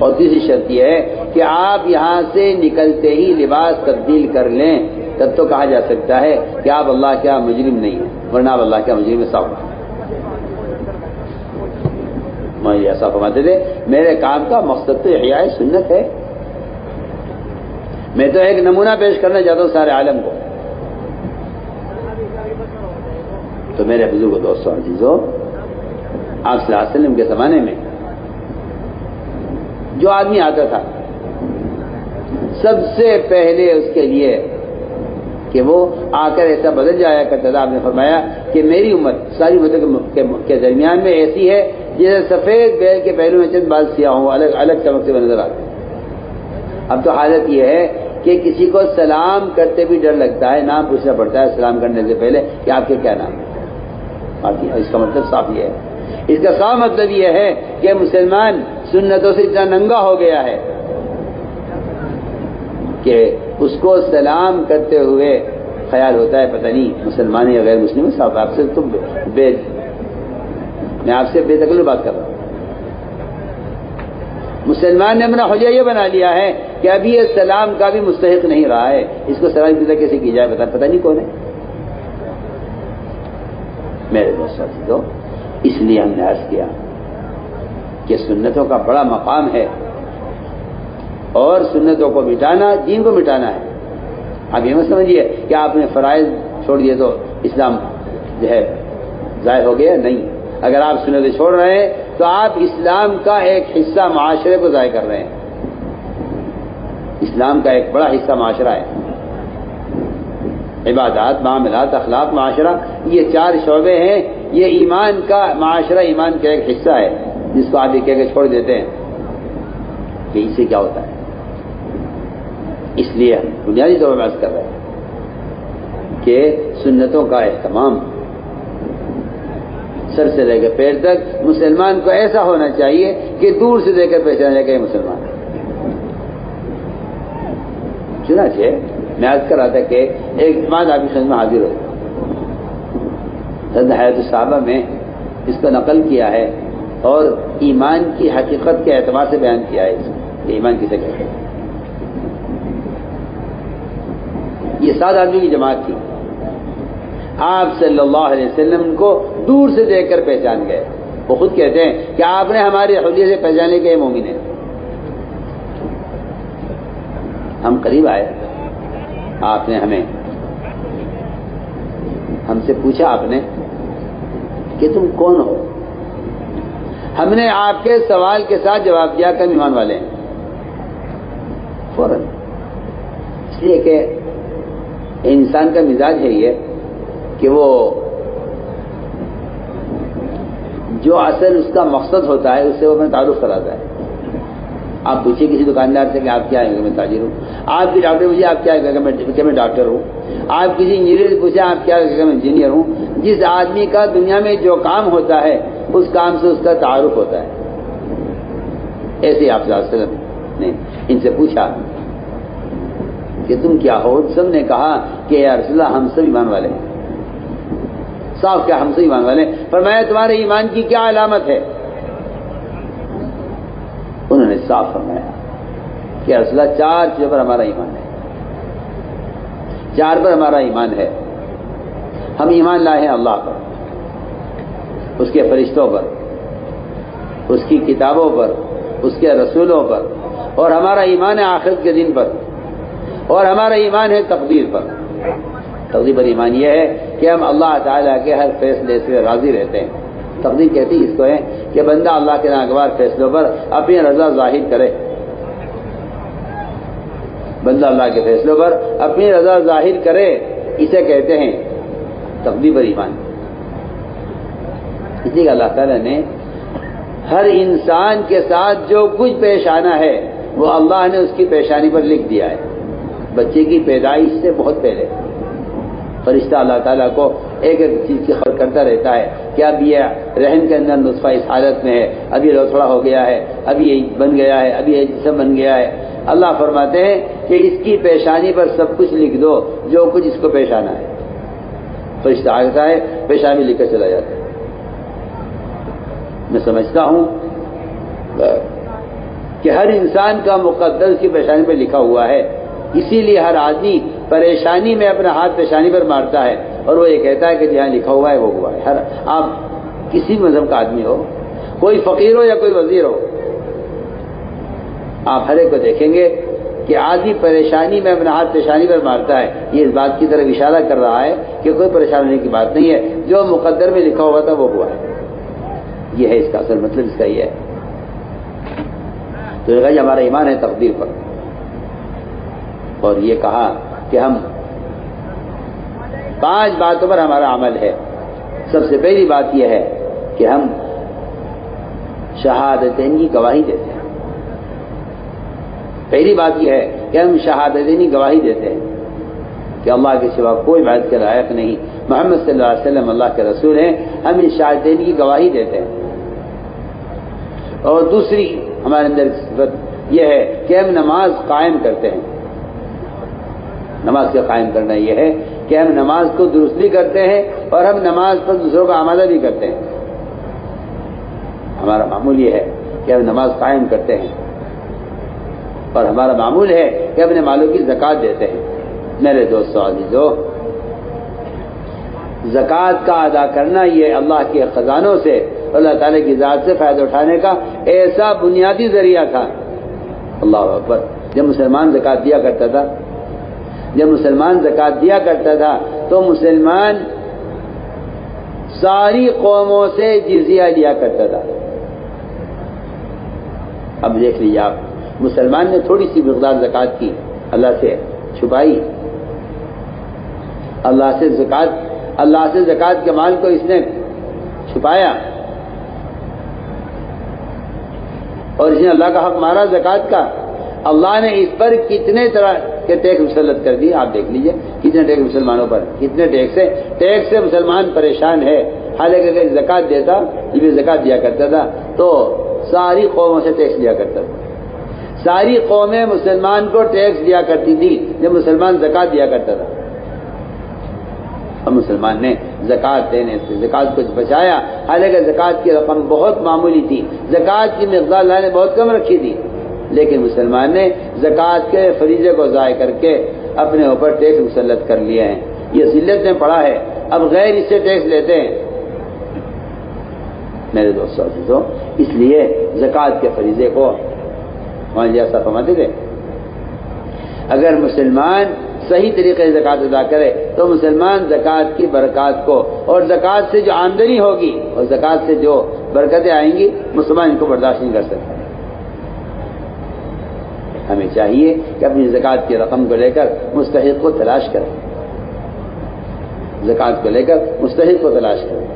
اور تیسری شرط یہ ہے کہ آپ یہاں سے نکلتے ہی لباس تبدیل کر لیں، تب تو کہا جا سکتا ہے کہ آپ اللہ کیا مجرم نہیں ہیں، ورنہ آپ اللہ کیا مجرم صاف۔ میں ایسا فرماتے تھے میرے کام کا مقصد تو احیاء سنت ہے، میں تو ایک نمونہ پیش کرنا چاہتا ہوں سارے عالم کو۔ تو میرے بزرگ دوستوں عزیزوں، آپ صلی اللہ علیہ وسلم کے زمانے میں جو آدمی آتا تھا سب سے پہلے اس کے لیے کہ وہ آ کر ایسا بدل جایا کرتا تھا، آپ نے فرمایا کہ میری امت ساری امتوں کے درمیان میں ایسی ہے جیسے سفید بیل کے پہلو میں چند بال سیاہ ہوں، الگ الگ چمکتے ہوئے نظر آتے ہیں۔ اب تو حالت یہ ہے کہ کسی کو سلام کرتے بھی ڈر لگتا ہے، نام پوچھنا پڑتا ہے سلام کرنے سے پہلے کہ آپ کے کیا نام ہے۔ اس کا مطلب صاف یہ ہے، اس کا صاف مطلب یہ ہے کہ مسلمان سنتوں سے اتنا ننگا ہو گیا ہے کہ اس کو سلام کرتے ہوئے خیال ہوتا ہے پتہ نہیں مسلمان یا غیر مسلم۔ صاحب آپ سے تو میں آپ سے بے تکلف بات کر رہا ہوں۔ مسلمان نے اپنا حجہ یہ بنا لیا ہے کہ ابھی یہ سلام کا بھی مستحق نہیں رہا ہے، اس کو سلام کی کیسے کی جائے پتہ نہیں کون ہے۔ میرے دوستوں، اس لیے ہم نے عرض کیا کہ سنتوں کا بڑا مقام ہے اور سنتوں کو مٹانا دین کو مٹانا ہے۔ آپ یہ مت سمجھیے کہ آپ نے فرائض چھوڑ دیے تو اسلام جو ہے ضائع ہو گیا، نہیں۔ اگر آپ سنتیں چھوڑ رہے ہیں تو آپ اسلام کا ایک حصہ معاشرے کو ضائع کر رہے ہیں۔ اسلام کا ایک بڑا حصہ معاشرہ ہے، عبادات، معاملات، اخلاق، معاشرہ، یہ چار شعبے ہیں، یہ ایمان کا معاشرہ، ایمان کا ایک حصہ ہے جس کو آپ یہ کہہ کے چھوڑ دیتے ہیں کہ اس سے کیا ہوتا ہے۔ اس لیے بنیادی طور پر بحث کر رہے ہیں کہ سنتوں کا اہتمام سر سے لے کر پیر تک مسلمان کو ایسا ہونا چاہیے کہ دور سے دیکھ کر پہچانا جائے کہ یہ مسلمان ہے۔ چنانچہ میں عرض کر رہا تھا کہ ایک بات آپ کی خدمت میں حاضر ہوئی، حیات الصحابہ میں اس کو نقل کیا ہے اور ایمان کی حقیقت کے اعتبار سے بیان کیا ہے کہ ایمان کسے کہتے ہیں۔ یہ 7 آدمی کی جماعت تھی، آپ صلی اللہ علیہ وسلم کو دور سے دیکھ کر پہچان گئے۔ وہ خود کہتے ہیں کہ آپ نے ہماری حلیے سے پہچانے کے مومن ہیں۔ ہم قریب آئے، آپ نے ہم سے پوچھا آپ نے کہ تم کون ہو؟ ہم نے آپ کے سوال کے ساتھ جواب دیا کہ ہم ایمان والے ہیں فوراً، اس لیے کہ انسان کا مزاج ہے یہ کہ وہ جو اصل اس کا مقصد ہوتا ہے اس سے وہ اپنا تعارف کراتا ہے۔ آپ پوچھیں کسی دکاندار سے کہ آپ کیا ہیں، کہ میں تاجر ہوں۔ آپ کی ڈاکٹر پوچھے آپ کیا ہے، کہ میں ڈاکٹر ہوں۔ آپ کسی انجینئر سے پوچھیں آپ کیا ہے، کہ میں انجینئر ہوں۔ جس آدمی کا دنیا میں جو کام ہوتا ہے اس کام سے اس کا تعارف ہوتا ہے۔ ایسے آپ صلی اللہ علیہ وسلم نے ان سے پوچھا کہ تم کیا ہو؟ سب نے کہا کہ یا رسول اللہ ہم سب ایمان والے ہیں۔ صاف کیا ہم سب ایمان والے ہیں؟ فرمایا تمہارے ایمان کی کیا علامت ہے؟ انہوں نے صاف فرمایا کہ یا رسول اللہ 4 چیزوں پر ہمارا ایمان ہے، 4 پر ہمارا ایمان ہے۔ ہم ایمان لائے ہیں اللہ پر، اس کے فرشتوں پر، اس کی کتابوں پر، اس کے رسولوں پر، اور ہمارا ایمان ہے آخرت کے دن پر، اور ہمارا ایمان ہے تقدیر پر۔ تقدیر پر ایمان یہ ہے کہ ہم اللہ تعالیٰ کے ہر فیصلے سے راضی رہتے ہیں۔ تقدیر کہتی اس کو ہے کہ بندہ اللہ کے ناگوار فیصلوں پر اپنی رضا ظاہر کرے، بندہ اللہ کے فیصلوں پر اپنی رضا ظاہر کرے، اسے کہتے ہیں تقدیر پر ایمان۔ اس لیے اللہ تعالیٰ نے ہر انسان کے ساتھ جو کچھ پیش آنا ہے وہ اللہ نے اس کی پیشانی پر لکھ دیا ہے۔ بچے کی پیدائش سے بہت پہلے فرشتہ اللہ تعالیٰ کو ایک ایک چیز کی خبر کرتا رہتا ہے کہ اب یہ رحم کے اندر نطفہ اس حالت میں ہے، اب یہ لوتھڑا ہو گیا ہے، اب یہ بن گیا ہے، اب یہ جسم بن گیا ہے۔ اللہ فرماتے ہیں کہ اس کی پیشانی پر سب کچھ لکھ دو جو کچھ اس کو پیش آنا ہے۔ فرشتہ آتا ہے، پیشانی لکھ کر چلا جاتا ہے۔ میں سمجھتا ہوں کہ ہر انسان کا مقدر اس کی پیشانی پر لکھا ہوا ہے، اسی لیے ہر آدمی پریشانی میں اپنا ہاتھ پیشانی پر مارتا ہے اور وہ یہ کہتا ہے کہ جہاں لکھا ہوا ہے وہ ہوا ہے۔ ہر آپ کسی مذہب کا آدمی ہو، کوئی فقیر ہو یا کوئی وزیر ہو، آپ ہر ایک کو دیکھیں گے کہ آدمی پریشانی میں اپنا ہاتھ پیشانی پر مارتا ہے۔ یہ اس بات کی طرف اشارہ کر رہا ہے کہ کوئی پریشانی ہونے کی بات نہیں ہے، جو مقدر میں لکھا ہوا تھا وہ ہوا ہے۔ یہ ہے اس کا اصل مطلب، اس کا یہ ہے۔ تو یہ ہمارا ایمان ہے تقدیر پر، اور یہ کہا کہ ہم 5 باتوں پر ہمارا عمل ہے۔ سب سے پہلی بات یہ ہے کہ ہم شہادتین کی گواہی دیتے ہیں۔ پہلی بات یہ ہے کہ ہم شہادتین کی گواہی دیتے ہیں کہ اللہ کے سوا کوئی عبادت کے لائق نہیں، محمد صلی اللہ علیہ وسلم اللہ کے رسول ہیں۔ ہم اس شہادتین کی گواہی دیتے ہیں۔ اور دوسری ہمارے اندر صفت یہ ہے کہ ہم نماز قائم کرتے ہیں۔ نماز کا قائم کرنا یہ ہے کہ ہم نماز کو درست بھی کرتے ہیں اور ہم نماز پر دوسروں کا آمادہ بھی کرتے ہیں۔ ہمارا معمول یہ ہے کہ ہم نماز قائم کرتے ہیں، اور ہمارا معمول ہے کہ اپنے مالوں کی زکوٰۃ دیتے ہیں۔ میرے دوستو عزیزو، زکوٰۃ کا ادا کرنا یہ اللہ کے خزانوں سے، اللہ تعالیٰ کی ذات سے فائدہ اٹھانے کا ایسا بنیادی ذریعہ تھا۔ اللہ اکبر! جب مسلمان زکوٰۃ دیا کرتا تھا، تو مسلمان ساری قوموں سے جزیہ لیا کرتا تھا۔ اب دیکھ لیجیے آپ، مسلمان نے تھوڑی سی مقدار زکوٰۃ کی، اللہ سے چھپائی، اللہ سے زکوٰۃ کے مال کو اس نے چھپایا، اور اس نے اللہ کا حق مارا زکوٰۃ کا۔ اللہ نے اس پر کتنے طرح کے ٹیکس مسلط کر دیے، آپ دیکھ لیجئے کتنے ٹیکس مسلمانوں پر، کتنے ٹیکس سے مسلمان پریشان ہے۔ حالانکہ اگر زکوٰۃ دیتا، یہ بھی زکوٰۃ دیا کرتا تھا تو ساری قوموں سے ٹیکس لیا کرتا تھا۔ ساری قومیں مسلمان کو ٹیکس دیا کرتی تھی جب مسلمان زکوٰۃ دیا کرتا تھا، اور مسلمان نے زکوٰۃ دینے سے زکوٰۃ کو بچایا۔ حالانکہ زکوٰۃ کی رقم بہت معمولی تھی، زکوٰۃ کی مقدار اللہ نے بہت کم رکھی تھی، لیکن مسلمان نے زکوٰۃ کے فریضے کو ضائع کر کے اپنے اوپر ٹیکس مسلط کر لیے ہیں۔ یہ ذلت میں پڑا ہے، اب غیر اس سے ٹیکس لیتے ہیں۔ میرے دوستوں عزیزوں، اس لیے زکوٰۃ کے فریضے کو ایسا فرماتے تھے، اگر مسلمان صحیح طریقے سے زکوٰۃ ادا کرے تو مسلمان زکوٰۃ کی برکات کو، اور زکوٰۃ سے جو آمدنی ہوگی اور زکوٰۃ سے جو برکتیں آئیں گی، مسلمان ان کو برداشت نہیں کر سکتا۔ ہمیں چاہیے کہ اپنی زکوٰۃ کی رقم کو لے کر مستحق کو تلاش کریں، زکوٰۃ کو لے کر مستحق کو تلاش کریں،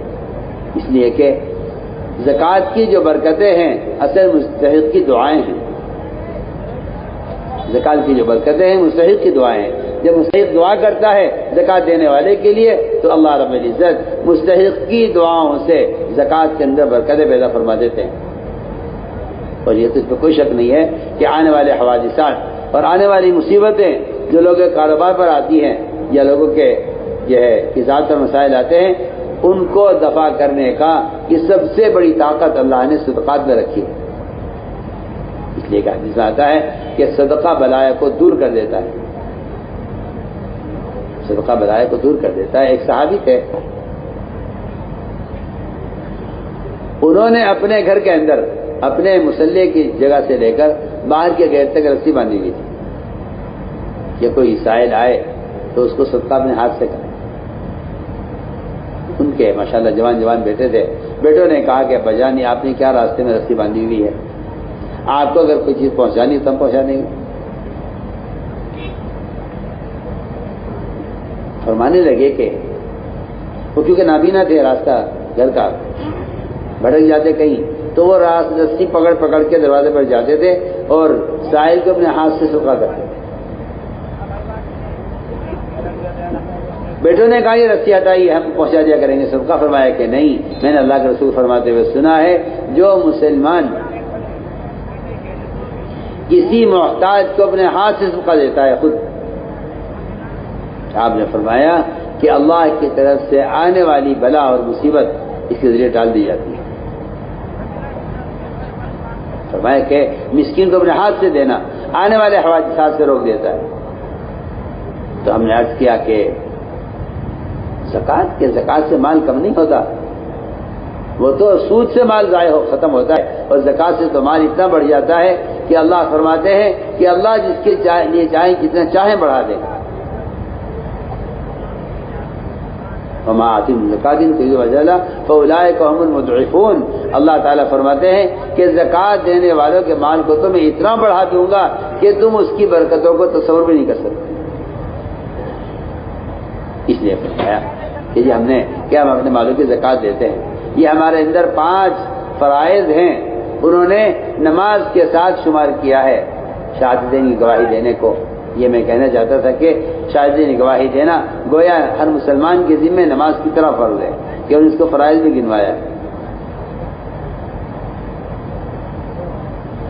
اس لیے کہ زکوٰۃ کی جو برکتیں ہیں اصل مستحق کی دعائیں ہیں۔ زکوٰۃ کی جو برکتیں ہیں مستحق کی دعائیں ہیں۔ جب مستحق دعا کرتا ہے زکوٰۃ دینے والے کے لیے تو اللہ رب العزت مستحق کی دعاؤں سے زکوٰۃ کے اندر برکتیں پیدا فرما دیتے ہیں۔ اور یہ تو اس پہ کوئی شک نہیں ہے کہ آنے والے حوادثات اور آنے والی مصیبتیں جو لوگوں کے کاروبار پر آتی ہیں یا لوگوں کے یہ ہے حساب پر مسائل آتے ہیں، ان کو دفع کرنے کا یہ سب سے بڑی طاقت اللہ نے صدقات میں رکھی ہے۔ اس لیے کہ حدیث میں آتا ہے کہ صدقہ بلائے کو دور کر دیتا ہے، صدقہ بلائے کو دور کر دیتا ہے۔ ایک صحابی تھے، انہوں نے اپنے گھر کے اندر اپنے مسلح کی جگہ سے لے کر باہر کے گیٹ تک رسی باندھی ہوئی تھی کہ کوئی سائل آئے تو اس کو صدقہ اپنے ہاتھ سے کرے. ان کے ماشاءاللہ جوان جوان بیٹے تھے. بیٹوں نے کہا کہ ابا جان آپ نے کیا راستے میں رسی باندھی ہوئی ہے, آپ کو اگر کوئی چیز پہنچانی تو ہم پہنچا دیں گے. فرمانے لگے کہ وہ کیونکہ نابینا تھے, راستہ گھر کا بھٹک جاتے کہیں, تو وہ رسی پکڑ پکڑ کے دروازے پر جاتے تھے اور سائل کو اپنے ہاتھ سے سکھا کرتے. بیٹوں نے کہا یہ رسی ہٹائی ہم پہنچا دیا کریں گے صدقہ. فرمایا کہ نہیں, میں نے اللہ کے رسول فرماتے ہوئے سنا ہے جو مسلمان کسی محتاج کو اپنے ہاتھ سے صدقہ دیتا ہے خود, آپ نے فرمایا کہ اللہ کی طرف سے آنے والی بلا اور مصیبت اس کے ذریعے ٹال دی جاتی ہے. فرمایا کہ مسکین کو اپنے ہاتھ سے دینا آنے والے حوادثات سے روک دیتا ہے. تو ہم نے عرض کیا کہ زکوٰۃ سے مال کم نہیں ہوتا, وہ تو سود سے مال ضائع ختم ہوتا ہے, اور زکوٰۃ سے تو مال اتنا بڑھ جاتا ہے کہ اللہ فرماتے ہیں کہ اللہ جس کے لیے چاہیں جتنا چاہیں بڑھا دے. وما آتیتم من زکاۃ تریدون وجہ اللہ فاولئک هم المضعفون. اللہ تعالیٰ فرماتے ہیں کہ زکوٰۃ دینے والوں کے مال کو تو میں اتنا بڑھا دوں گا کہ تم اس کی برکتوں کو تصور بھی نہیں کر سکتے. اس لیے فرمایا کہ ہم نے کیا ہم اپنے مالوں کی زکوٰۃ دیتے ہیں. یہ ہمارے اندر 5 فرائض ہیں, انہوں نے نماز کے ساتھ شمار کیا ہے شہادتین کی گواہی دینے کو. یہ میں کہنا چاہتا تھا کہ شہادتین کی گواہی دینا گویا ہر مسلمان کے ذمہ نماز کی طرح فرض ہے کہ انہوں نے اس کو فرائض بھی گنوایا.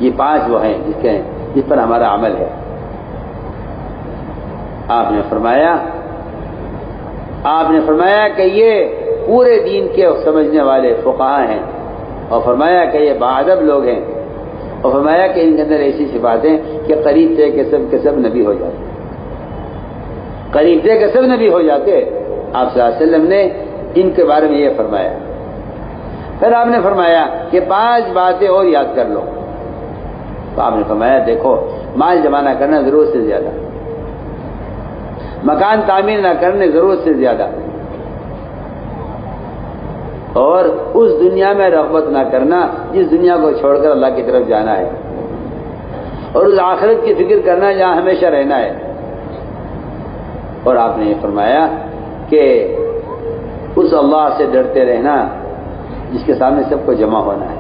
یہ 5 وہ ہیں جس پر ہمارا عمل ہے. آپ نے فرمایا کہ یہ پورے دین کے سمجھنے والے فقہاء ہیں, اور فرمایا کہ یہ باادب لوگ ہیں, اور فرمایا کہ ان کے اندر ایسی صفاتیں کہ قریب تھے کہ سب نبی ہو جاتے. قریب تھے کہ سب نبی ہو جاتے. آپ صلی اللہ علیہ وسلم نے ان کے بارے میں یہ فرمایا. پھر آپ نے فرمایا کہ 5 باتیں اور یاد کر لو. تو آپ نے فرمایا دیکھو, مال جمع نہ کرنا ضرورت سے زیادہ, مکان تعمیر نہ کرنے ضرورت سے زیادہ, اور اس دنیا میں رغبت نہ کرنا جس دنیا کو چھوڑ کر اللہ کی طرف جانا ہے, اور اس آخرت کی فکر کرنا جہاں ہمیشہ رہنا ہے. اور آپ نے یہ فرمایا کہ اس اللہ سے ڈرتے رہنا جس کے سامنے سب کو جمع ہونا ہے.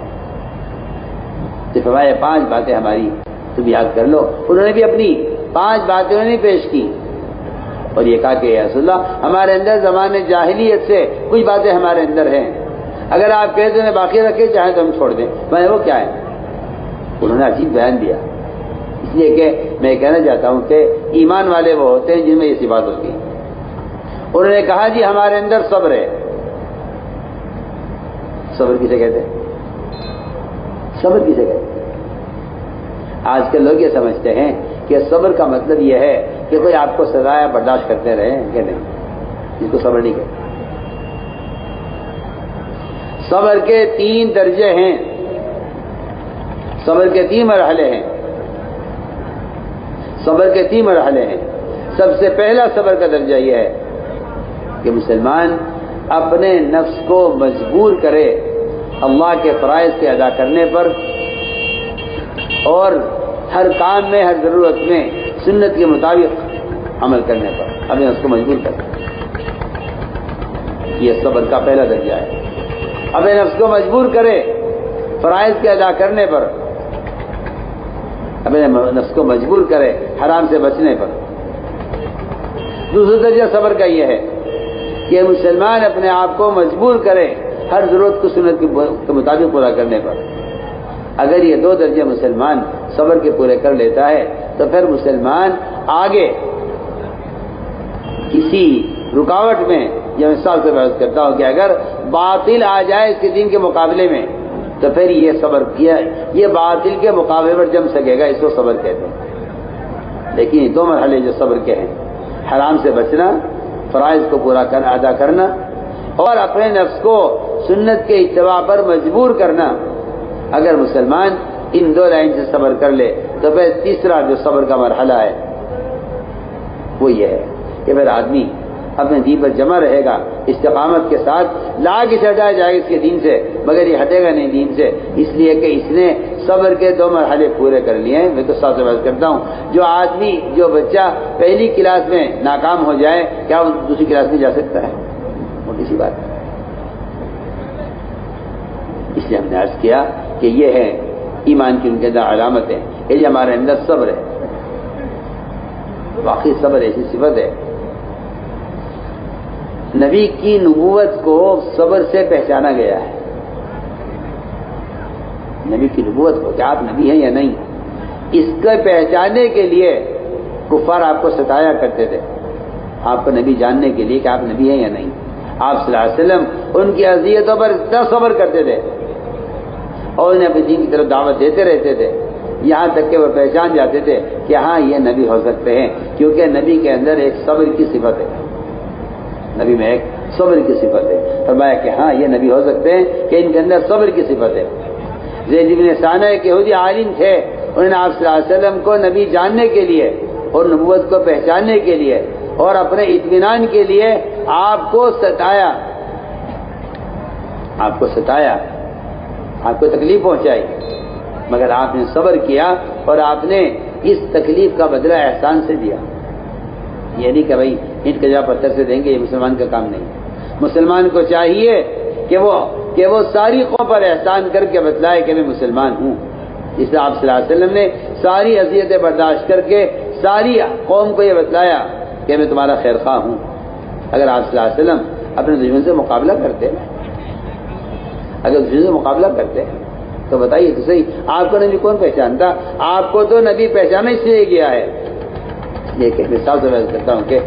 تو فرمایا 5 باتیں ہماری تم یاد کر لو. انہوں نے بھی اپنی 5 باتیں انہوں نے پیش کی, اور یہ کہا کہ یا رسول اللہ ہمارے اندر زمانے جاہلیت سے کچھ باتیں ہمارے اندر ہیں, اگر آپ کہتے ہیں باقی رکھے چاہیں تو ہم چھوڑ دیں. میں وہ کیا ہے؟ انہوں نے عجیب بیان دیا. اس لیے کہ میں کہنا چاہتا ہوں کہ ایمان والے وہ ہوتے ہیں جن میں یہ صفات ہوتی ہیں. انہوں نے کہا جی ہمارے اندر صبر ہے. صبر کسے کہتے ہیں؟ صبر کسے کہتے ہیں؟ آج کل لوگ یہ سمجھتے ہیں کہ صبر کا مطلب یہ ہے کہ کوئی آپ کو سزا برداشت کرتے رہے, کہ نہیں, اس کو صبر نہیں کہتے. صبر کے 3 درجے ہیں, صبر کے 3 مرحلے ہیں. صبر کے 3 مرحلے ہیں. سب سے پہلا صبر کا درجہ یہ ہے کہ مسلمان اپنے نفس کو مجبور کرے اللہ کے فرائض کے ادا کرنے پر, اور ہر کام میں, ہر ضرورت میں سنت کے مطابق عمل کرنے پر اپنے اس کو مجبور کرے. یہ صبر کا پہلا درجہ ہے. اپنے نفس کو مجبور کرے فرائض کے ادا کرنے پر, اپنے نفس کو مجبور کرے حرام سے بچنے پر. دوسرا درجہ صبر کا یہ ہے کہ مسلمان اپنے آپ کو مجبور کرے ہر ضرورت کو سنت کے مطابق پورا کرنے پر. اگر یہ 2 درجے مسلمان صبر کے پورے کر لیتا ہے تو پھر مسلمان آگے کسی رکاوٹ میں, یا مثال سے بحث کرتا ہوں کہ اگر باطل آ جائے اس کے دین کے مقابلے میں تو پھر یہ صبر کیا, یہ باطل کے مقابلے پر جم سکے گا, اس کو صبر کہتے ہیں. لیکن یہ 2 مرحلے جو صبر کے ہیں, حرام سے بچنا, فرائض کو پورا ادا کرنا, اور اپنے نفس کو سنت کے اتباع پر مجبور کرنا. اگر مسلمان ان 2 لائن سے صبر کر لے تو پھر تیسرا جو صبر کا مرحلہ ہے وہ یہ ہے کہ پھر آدمی اپنے دین پر جمع رہے گا استقامت کے ساتھ. لاکھ اسے ہٹایا جائے گا اس کے دین سے مگر یہ ہٹے گا نہیں دین سے، اس لیے کہ اس نے صبر کے 2 مرحلے پورے کر لیے ہیں. میں تو ساتھ بات کرتا ہوں، جو بچہ پہلی کلاس میں ناکام ہو جائے کیا وہ دوسری کلاس میں جا سکتا ہے؟ وہ کسی بات نہیں. اس لیے ہم نے عرض کیا کہ یہ ہے ایمان کی ان کے اندر علامتیں، یہ ہمارے اندر صبر ہے. واقعی صبر ایسی صفت ہے. نبی کی نبوت کو صبر سے پہچانا گیا ہے. نبی کی نبوت کو کہ آپ نبی ہیں یا نہیں، اس کو پہچاننے کے لیے کفار آپ کو ستایا کرتے تھے، آپ کو نبی جاننے کے لیے کہ آپ نبی ہیں یا نہیں. آپ صلی اللہ علیہ وسلم ان کی اذیتوں پر اتنا صبر کرتے تھے اور انہیں اپنی دین کی طرف دعوت دیتے رہتے تھے، یہاں تک کہ وہ پہچان جاتے تھے کہ ہاں یہ نبی ہو سکتے ہیں، کیونکہ نبی کے اندر ایک صبر کی صفت ہے. نبی میں ایک صبر کی صفت ہے. فرمایا کہ ہاں یہ نبی ہو سکتے ہیں کہ ان کے اندر صبر کی صفت ہے. زید بن ثانہ ایک یہودی عالم تھے، انہوں نے آپ صلی اللہ علیہ وسلم کو نبی جاننے کے لیے اور نبوت کو پہچاننے کے لیے اور اپنے اطمینان کے لیے آپ کو ستایا، آپ کو تکلیف پہنچائی، مگر آپ نے صبر کیا اور آپ نے اس تکلیف کا بدلہ احسان سے دیا. یہ نہیں کہ بھائی اینٹ کا جواب پتھر سے دیں گے، یہ مسلمان کا کام نہیں. مسلمان کو چاہیے کہ وہ ساری قوم پر احسان کر کے بتلائے کہ میں مسلمان ہوں. اس لیے آپ صلی اللہ علیہ وسلم نے ساری اذیتیں برداشت کر کے ساری قوم کو یہ بتلایا کہ میں تمہارا خیر خواہ ہوں. اگر آپ صلی اللہ علیہ وسلم اپنے دشمن سے مقابلہ کرتے تو بتائیے تو صحیح، آپ کو نبی کون پہچانتا؟ آپ کو تو نبی پہچانا اس لیے گیا ہے. یہ کہ مثال سے میں کہتا ہوں کہ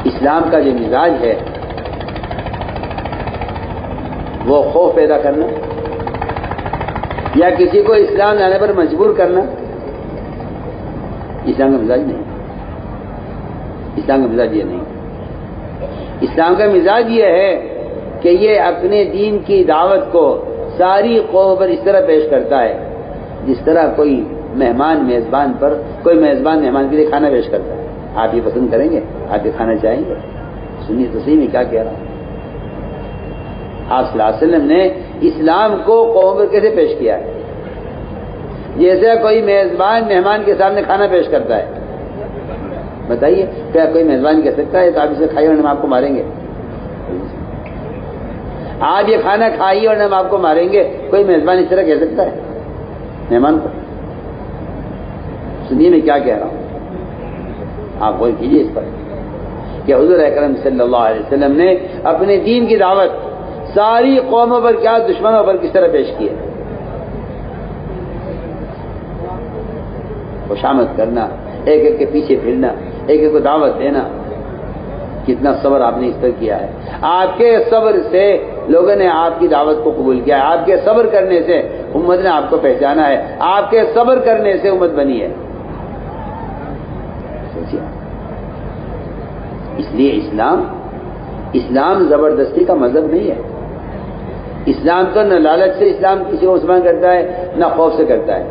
اسلام کا جو مزاج ہے وہ خوف پیدا کرنا یا کسی کو اسلام لانے پر مجبور کرنا، اسلام کا مزاج نہیں. اسلام کا مزاج یہ نہیں. اسلام کا مزاج یہ ہے کہ یہ اپنے دین کی دعوت کو ساری قوم پر اس طرح پیش کرتا ہے جس طرح کوئی میزبان مہمان کے لیے کھانا پیش کرتا ہے. آپ یہ پسند کریں گے؟ آپ یہ کھانا چاہیں گے؟ سنیے تو صحیح میں کیا کہہ رہا ہوں. آپ صلی اللہ علیہ وسلم نے اسلام کو قوم پر کیسے پیش کیا ہے؟ جیسے کوئی میزبان مہمان کے سامنے کھانا پیش کرتا ہے. بتائیے کیا کوئی میزبان کہہ سکتا ہے تو آپ اسے کھائیے اور ہم آپ کو ماریں گے؟ آپ یہ کھانا کھائیے اور ہم آپ کو ماریں گے، کوئی میزبان اس طرح کہہ سکتا ہے مہمان کو؟ سنیے میں کیا کہہ رہا ہوں، آپ غور کیجیے اس پر کہ حضور اکرم صلی اللہ علیہ وسلم نے اپنے دین کی دعوت ساری قوموں پر کیا دشمنوں پر کس طرح پیش کی ہے. خوشامد کرنا، ایک ایک کے پیچھے پھرنا، ایک ایک کو دعوت دینا، کتنا صبر آپ نے اس پر کیا ہے. آپ کے صبر سے لوگوں نے آپ کی دعوت کو قبول کیا ہے. آپ کے صبر کرنے سے امت نے آپ کو پہچانا ہے. آپ کے صبر کرنے سے امت بنی ہے. اس لیے اسلام زبردستی کا مذہب نہیں ہے. اسلام تو نہ لالچ سے اسلام کسی کو مسلمان کرتا ہے نہ خوف سے کرتا ہے.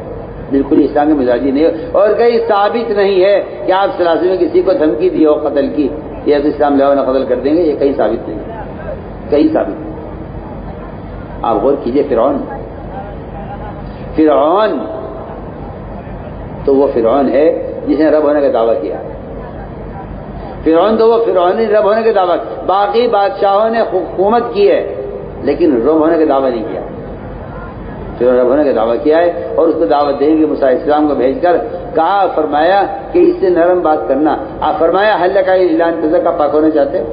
بالکل اسلام کے مزاجی نہیں ہے. اور کہیں ثابت نہیں ہے کہ آپ صلی اللہ علیہ وسلم نے کسی کو دھمکی دی ہو قتل کی، یہ تو اسلام لاؤ نہ قتل کر دیں گے، یہ کہیں ثابت نہیں ہے. کہیں ثابت نہیں. آپ غور کیجئے فرعون تو وہ فرعون ہے جس نے رب ہونے کا دعویٰ کیا. فرعون تو وہ فرعون رب ہونے کا دعویٰ، باقی بادشاہوں نے حکومت کی ہے لیکن رب ہونے کا دعویٰ نہیں کیا. فرعون رب ہونے کا دعویٰ کیا ہے اور اس کو دعوت دیں گے موسیٰ علیہ السلام کو بھیج کر کہا، فرمایا کہ اس سے نرم بات کرنا. آپ فرمایا حل کا اعلان کا پاک ہونا چاہتے ہو؟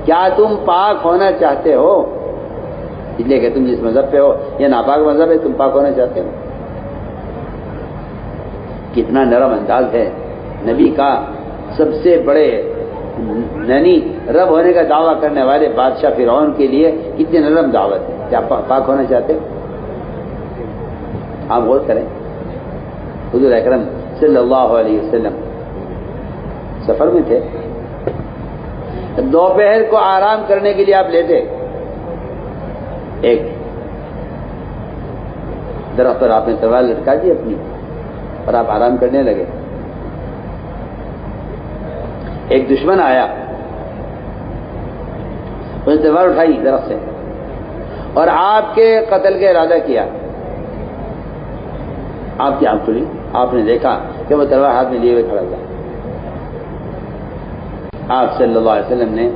کیا تم پاک ہونا چاہتے ہو؟ اس لیے کہ تم جس مذہب پہ ہو یا ناپاک مذہب ہے تم پاک ہونا چاہتے ہو. کتنا نرم انداز ہے نبی کا. سب سے بڑے رب ہونے کا دعویٰ کرنے والے بادشاہ فرعون کے لیے کتنی نرم دعوت ہے. کیا پاک ہونا چاہتے ہو؟ آپ غور کریں. حضور اکرم صلی اللہ علیہ وسلم سفر میں تھے، دوپہر کو آرام کرنے کے لیے آپ لیٹے ایک درخت پر آپ نے تلوار لٹکا دی اپنی اور آپ آرام کرنے لگے. ایک دشمن آیا, اس نے تلوار اٹھائی درخت سے اور آپ کے قتل کا ارادہ کیا. آپ کی آنکھ کھلی, آپ نے دیکھا کہ وہ تلوار ہاتھ میں لیے ہوئے کھڑا ہوا. آپ صلی اللہ علیہ وسلم نے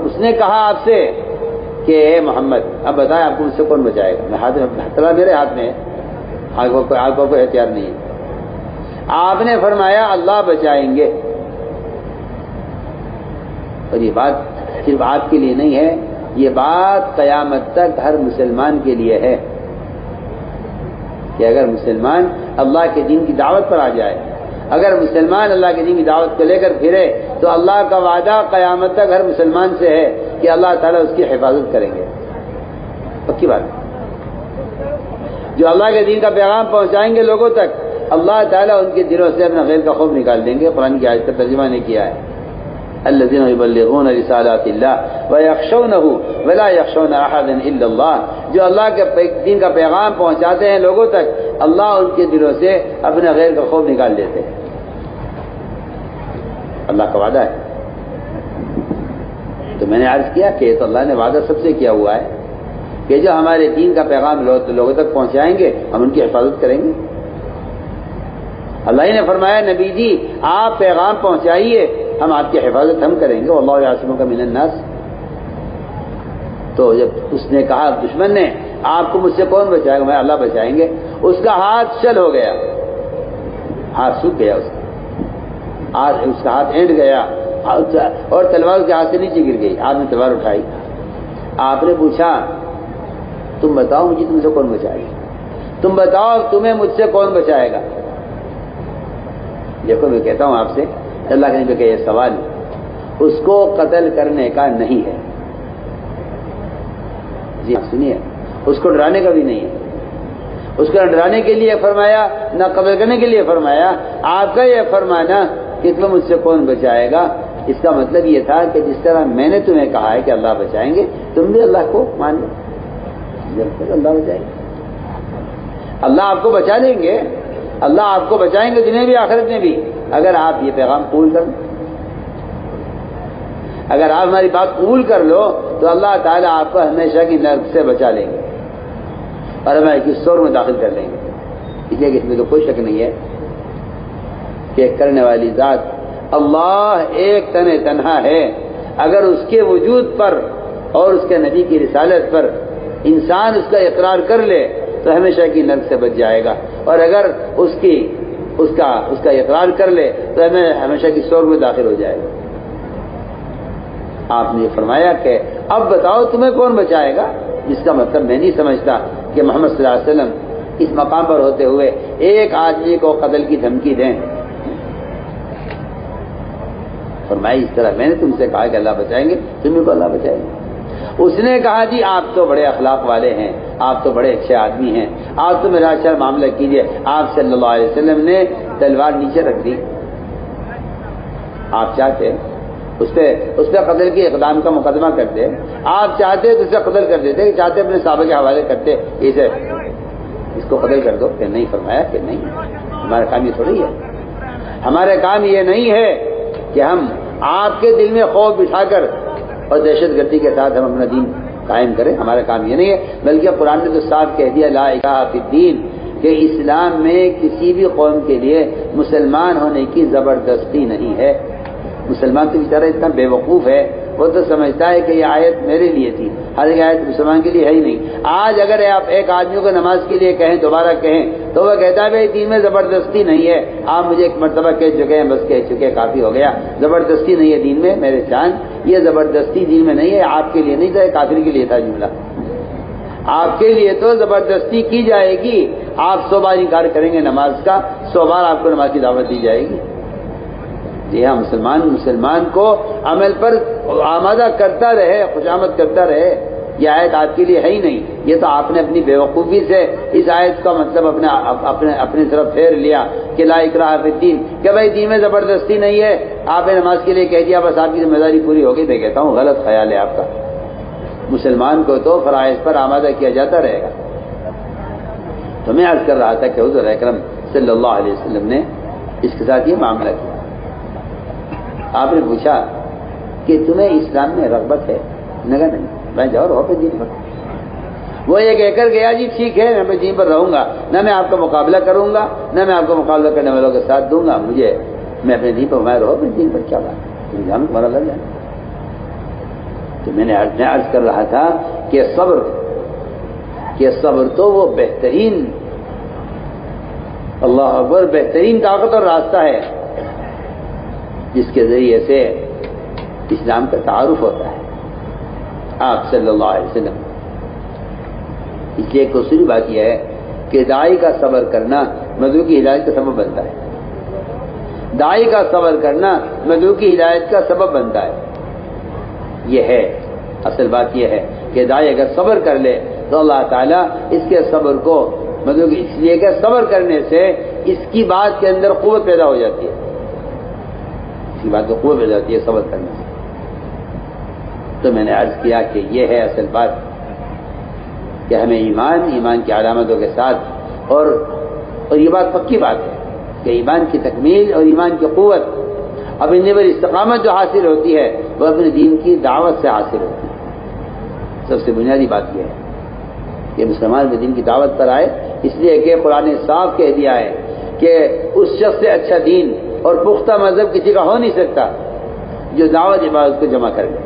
اس نے کہا آپ سے کہ اے محمد اب بتائیں آپ کو مجھ سے کون بچائے گا؟ میں تلوار میرے ہاتھ میں ہے, آپ کو کوئی اختیار نہیں ہے. آپ نے فرمایا اللہ بچائیں گے. اور یہ بات صرف آپ کے لیے نہیں ہے, یہ بات قیامت تک ہر مسلمان کے لیے ہے کہ اگر مسلمان اللہ کے دین کی دعوت پر آ جائے, اگر مسلمان اللہ کے دین کی دعوت کو لے کر پھرے تو اللہ کا وعدہ قیامت تک ہر مسلمان سے ہے کہ اللہ تعالیٰ اس کی حفاظت کریں گے. پکی بات. جو اللہ کے دین کا پیغام پہنچائیں گے لوگوں تک, اللہ تعالیٰ ان کے دلوں سے اپنا غیر کا خوف نکال دیں گے. قرآن کی آیت کا ترجمہ نے کیا ہے, الذین یبلغون رسالات اللہ ویخشونہ ولا یخشون احدا الا اللہ. جو اللہ کے دین کا پیغام پہنچاتے ہیں لوگوں تک, اللہ ان کے دلوں سے اپنے غیر کا خوف نکال دیتے ہیں. اللہ کا وعدہ ہے. تو میں نے عرض کیا کہ تو اللہ نے وعدہ سب سے کیا ہوا ہے کہ جو ہمارے دین کا پیغام لوگوں تک پہنچائیں گے ہم ان کی حفاظت کریں گے. اللہ ہی نے فرمایا نبی جی آپ پیغام پہنچائیے, ہم آپ کی حفاظت ہم کریں گے. واللہ یعصمک من الناس. تو جب اس نے کہا دشمن نے آپ کو مجھ سے کون بچائے گا, میں اللہ بچائیں گے, اس کا ہاتھ چل ہو گیا, ہاتھ سوکھ گیا, اس کا ہاتھ اینڈ گیا اور تلوار کے ہاتھ سے نیچے گر گئی. آپ نے تلوار اٹھائی, آپ نے پوچھا تم بتاؤ مجھے تم سے کون بچائے گا, تم بتاؤ تمہیں مجھ سے کون بچائے گا. دیکھو میں کہتا ہوں آپ سے, اللہ کے نبی کا یہ سوال اس کو قتل کرنے کا نہیں ہے. جی سنیے, اس کو ڈرانے کا بھی نہیں ہے. اس کو ڈرانے کے لیے فرمایا نہ قتل کرنے کے لیے فرمایا. آپ کا یہ فرمانا کہ تمہیں مجھ سے کون بچائے گا, اس کا مطلب یہ تھا کہ جس طرح میں نے تمہیں کہا ہے کہ اللہ بچائیں گے, تم بھی اللہ کو مان لو. اللہ بچائیں گے, اللہ آپ کو بچا لیں گے, اللہ آپ کو بچائیں گے دنیا بھی آخرت میں بھی, اگر آپ یہ پیغام قبول کر لو. اگر آپ ہماری بات قبول کر لو تو اللہ تعالیٰ آپ کو ہمیشہ کی نرک سے بچا لیں گے اور ہمیں کس سور میں داخل کر لیں گے. اس لیے کہ اس میں تو کوئی شک نہیں ہے کہ کرنے والی ذات اللہ ایک تنہا ہے. اگر اس کے وجود پر اور اس کے نبی کی رسالت پر انسان اس کا اقرار کر لے تو ہمیشہ کی نرک سے بچ جائے گا, اور اگر اس کا اقرار کر لے تو ہمیں ہمیشہ کی سور میں داخل ہو جائے گا. آپ نے یہ فرمایا کہ اب بتاؤ تمہیں کون بچائے گا, جس کا مطلب میں نہیں سمجھتا کہ محمد صلی اللہ علیہ وسلم اس مقام پر ہوتے ہوئے ایک آدمی کو قتل کی دھمکی دیں. فرمایا اس طرح میں نے تم سے کہا کہ اللہ بچائیں گے, تمہیں کو اللہ بچائیں گے. اس نے کہا جی آپ تو بڑے اخلاق والے ہیں, آپ تو بڑے اچھے آدمی ہیں, آپ تو میرا اچھا معاملہ کیجئے. آپ صلی اللہ علیہ وسلم نے تلوار نیچے رکھ دی. آپ چاہتے اس پہ قتل کی اقدام کا مقدمہ کرتے, آپ چاہتے تو اسے قتل کر دیتے, چاہتے اپنے صحابہ کے حوالے کرتے اسے اس کو قتل کر دو. کہ نہیں, فرمایا کہ نہیں, ہمارا کام یہ تھوڑی ہے. ہمارا کام یہ نہیں ہے کہ ہم آپ کے دل میں خوف بٹھا کر اور دہشت گردی کے ساتھ ہم اپنا دین قائم کریں. ہمارا کام یہ نہیں ہے, بلکہ قرآن نے تو صاف کہہ دیا لا الہ فی الدین, کہ اسلام میں کسی بھی قوم کے لیے مسلمان ہونے کی زبردستی نہیں ہے. مسلمان تو بیچارہ اتنا بے وقوف ہے, وہ تو سمجھتا ہے کہ یہ آیت میرے لیے تھی, ہر ایک آیت مسلمان کے لیے ہے ہی نہیں. آج اگر آپ ایک آدمی کو نماز کے لیے کہیں, دوبارہ کہیں, تو وہ کہتا ہے بھائی دین میں زبردستی نہیں ہے, آپ مجھے ایک مرتبہ کہہ چکے ہیں, بس کہہ چکے, کافی ہو گیا. زبردستی نہیں ہے دین میں میرے جان, یہ زبردستی دین میں نہیں ہے. آپ کے لیے نہیں تھا, کافر کے لیے تھا جملہ. آپ کے لیے تو زبردستی کی جائے گی. آپ 100 بار انکار کریں گے نماز کا, 100 بار آپ کو نماز کی دعوت دی جائے گی. جی ہاں, مسلمان کو عمل پر آمادہ کرتا رہے, خوشامد کرتا رہے, یہ آیت آپ کے لیے ہے ہی نہیں، یہ تو آپ نے اپنی بیوقوفی سے اس آیت کا مطلب اپنے طرف پھیر لیا کہ لا اکراہ فی الدین، کہ بھائی دین میں زبردستی نہیں ہے، آپ نے نماز کے لیے کہہ دیا بس آپ کی ذمہ داری پوری ہو گئی۔ میں کہتا ہوں غلط خیال ہے آپ کا، مسلمان کو تو فرائض پر آمادہ کیا جاتا رہے گا۔ تو میں عرض کر رہا تھا کہ حضور اکرم صلی اللہ علیہ وسلم نے اس کے ساتھ یہ معاملہ کیا۔ آپ نے پوچھا کہ تمہیں اسلام میں رغبت ہے؟ نے کہا نہیں، میں جاؤ رہو پہ دین پر۔ وہ یہ کہہ کر گیا جی ٹھیک ہے میں دین پر رہوں گا، نہ میں آپ کا مقابلہ کروں گا، نہ میں آپ کو مقابلہ کرنے والوں کا ساتھ دوں گا، میں اپنے دین پر، میں رہو اپنے دین پر، کیا بات تم جان تمہارا لگ جانا۔ تو میں عرض کر رہا تھا کہ صبر تو وہ بہترین، اللہ اکبر، بہترین طاقت اور راستہ ہے جس کے ذریعے سے اسلام کا تعارف ہوتا ہے آپ صلی اللہ علیہ وسلم۔ اس لیے ایک دوسری بات یہ ہے کہ داعی کا صبر کرنا مدعو کی ہدایت کا سبب بنتا ہے، داعی کا صبر کرنا مدعو کی ہدایت کا سبب بنتا ہے۔ یہ ہے اصل بات، یہ ہے کہ داعی اگر صبر کر لے تو اللہ تعالیٰ اس کے صبر کو مدعو کی، اس لیے کہ صبر کرنے سے اس کی بات کے اندر قوت پیدا ہو جاتی ہے، اس کی بات کو قوت پیدا ہوتی ہے صبر کرنے سے۔ تو میں نے عرض کیا کہ یہ ہے اصل بات کہ ہمیں ایمان کی علامتوں کے ساتھ، اور یہ بات پکی بات ہے کہ ایمان کی تکمیل اور ایمان کی قوت، اب ان پر استقامت جو حاصل ہوتی ہے وہ اپنے دین کی دعوت سے حاصل ہوتی ہے۔ سب سے بنیادی بات یہ ہے کہ مسلمان کے دین کی دعوت پر آئے، اس لیے کہ قرآن نے صاف کہہ دیا ہے کہ اس شخص سے اچھا دین اور پختہ مذہب کسی کا ہو نہیں سکتا جو دعوت عبادت کو جمع کر لے۔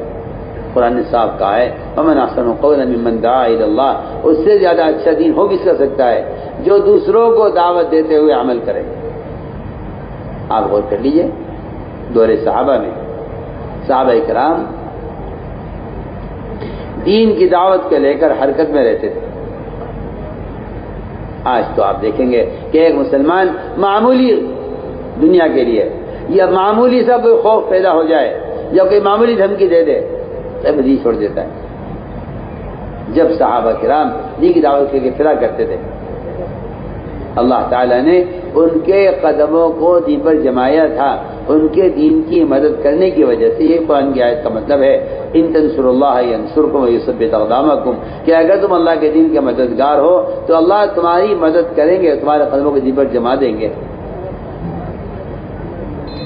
قرآن نے صاف کہا ہے وَمَنْ أَحْسَنُ قَوْلًا مِمَّنْ دَعَا إِلَى اللَّهِ، اس سے زیادہ اچھا دین ہو کس کا سکتا ہے جو دوسروں کو دعوت دیتے ہوئے عمل کرے۔ آپ غور کر لیجئے، دور صحابہ میں صحابہ کرام دین کی دعوت کو لے کر حرکت میں رہتے تھے۔ آج تو آپ دیکھیں گے کہ ایک مسلمان معمولی دنیا کے لیے یا معمولی سا کوئی خوف پیدا ہو جائے یا کوئی معمولی دھمکی دے دے تب دین چھوڑ دیتا ہے۔ جب صحابہ کرام دین کی دعوت کے لیے پھرا کرتے تھے، اللہ تعالیٰ نے ان کے قدموں کو دین پر جمایا تھا، ان کے دین کی مدد کرنے کی وجہ سے۔ یہ قرآن کی آیت کا مطلب ہے ان تنصروا اللہ ینصرکم ویثبت اقدامکم، کہ اگر تم اللہ کے دین کے مددگار ہو تو اللہ تمہاری مدد کریں گے، تمہارے قدموں کو دین پر جما دیں گے۔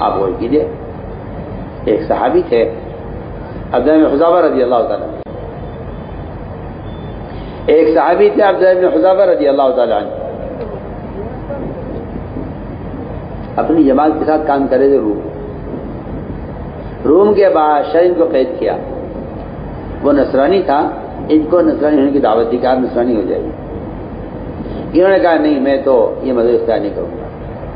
آپ غور کیجیے، ایک صحابی تھے عبداللہ بن حذافہ رضی اللہ تعالیٰ، ایک صحابی تھے عبداللہ بن حذافہ رضی اللہ تعالیٰ عنہ، اپنی جماعت کے ساتھ کام کرے تھے روم کے بادشاہ ان کو قید کیا، وہ نصرانی تھا، ان کو نصرانی ہونے کی دعوت دی کہ آپ نصرانی ہو جائیے۔ انہوں نے کہا نہیں میں تو یہ مذہب اختیار نہیں کروں گا،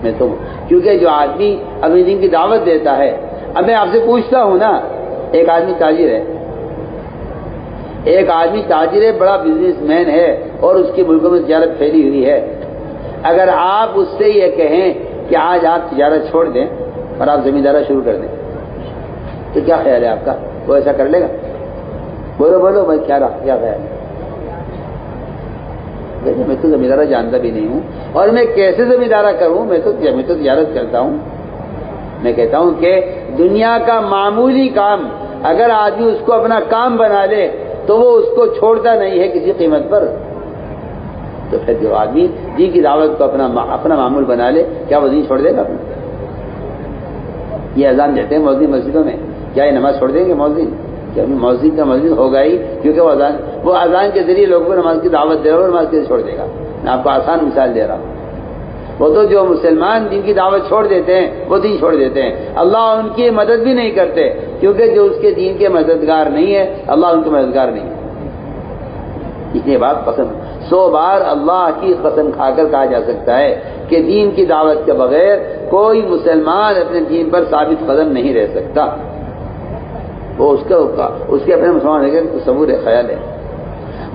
میں تو، کیونکہ جو آدمی اپنے دین کی دعوت دیتا ہے، اب میں آپ سے پوچھتا ہوں نا، ایک آدمی تاجر ہے، بڑا بزنس مین ہے اور اس کے ملکوں میں تجارت پھیلی ہوئی ہے، اگر آپ اس سے یہ کہیں کہ آج آپ تجارت چھوڑ دیں اور آپ زمیندارہ شروع کر دیں تو کیا خیال ہے آپ کا؟ وہ ایسا کر لے گا؟ بولو بھائی کیا خیال ہے؟ میں تو زمیندارہ جانتا بھی نہیں ہوں، اور میں کیسے زمیندارہ کروں؟ میں تو تجارت کرتا ہوں۔ میں کہتا ہوں کہ دنیا کا معمولی کام اگر آدمی اس کو اپنا کام بنا لے تو وہ اس کو چھوڑتا نہیں ہے کسی قیمت پر۔ تو پھر جو آدمی دین کی دعوت کو اپنا معمول بنا لے، کیا وہ دین چھوڑ دے گا؟ یہ اذان دیتے ہیں مؤذن مسجدوں میں، کیا یہ نماز چھوڑ دیں گے مؤذن؟ کہ مسجد کا مسجد ہوگا ہی، کیونکہ وہ اذان کے ذریعے لوگوں کو نماز کی دعوت دے رہا ہے اور نماز کیسے چھوڑ دے گا؟ میں آپ کو آسان مثال دے رہا ہوں۔ وہ تو جو مسلمان دین کی دعوت چھوڑ دیتے ہیں وہ دین چھوڑ دیتے ہیں، اللہ ان کی مدد بھی نہیں کرتے، کیونکہ جو اس کے دین کے مددگار نہیں ہے اللہ ان کے مددگار نہیں ہے۔ اس لیے بات قسم 100 بار اللہ کی قسم کھا کر کہا جا سکتا ہے کہ دین کی دعوت کے بغیر کوئی مسلمان اپنے دین پر ثابت قدم نہیں رہ سکتا۔ وہ اس کے اپنے مسلمان ہے کہ تصور ہے، خیال ہے،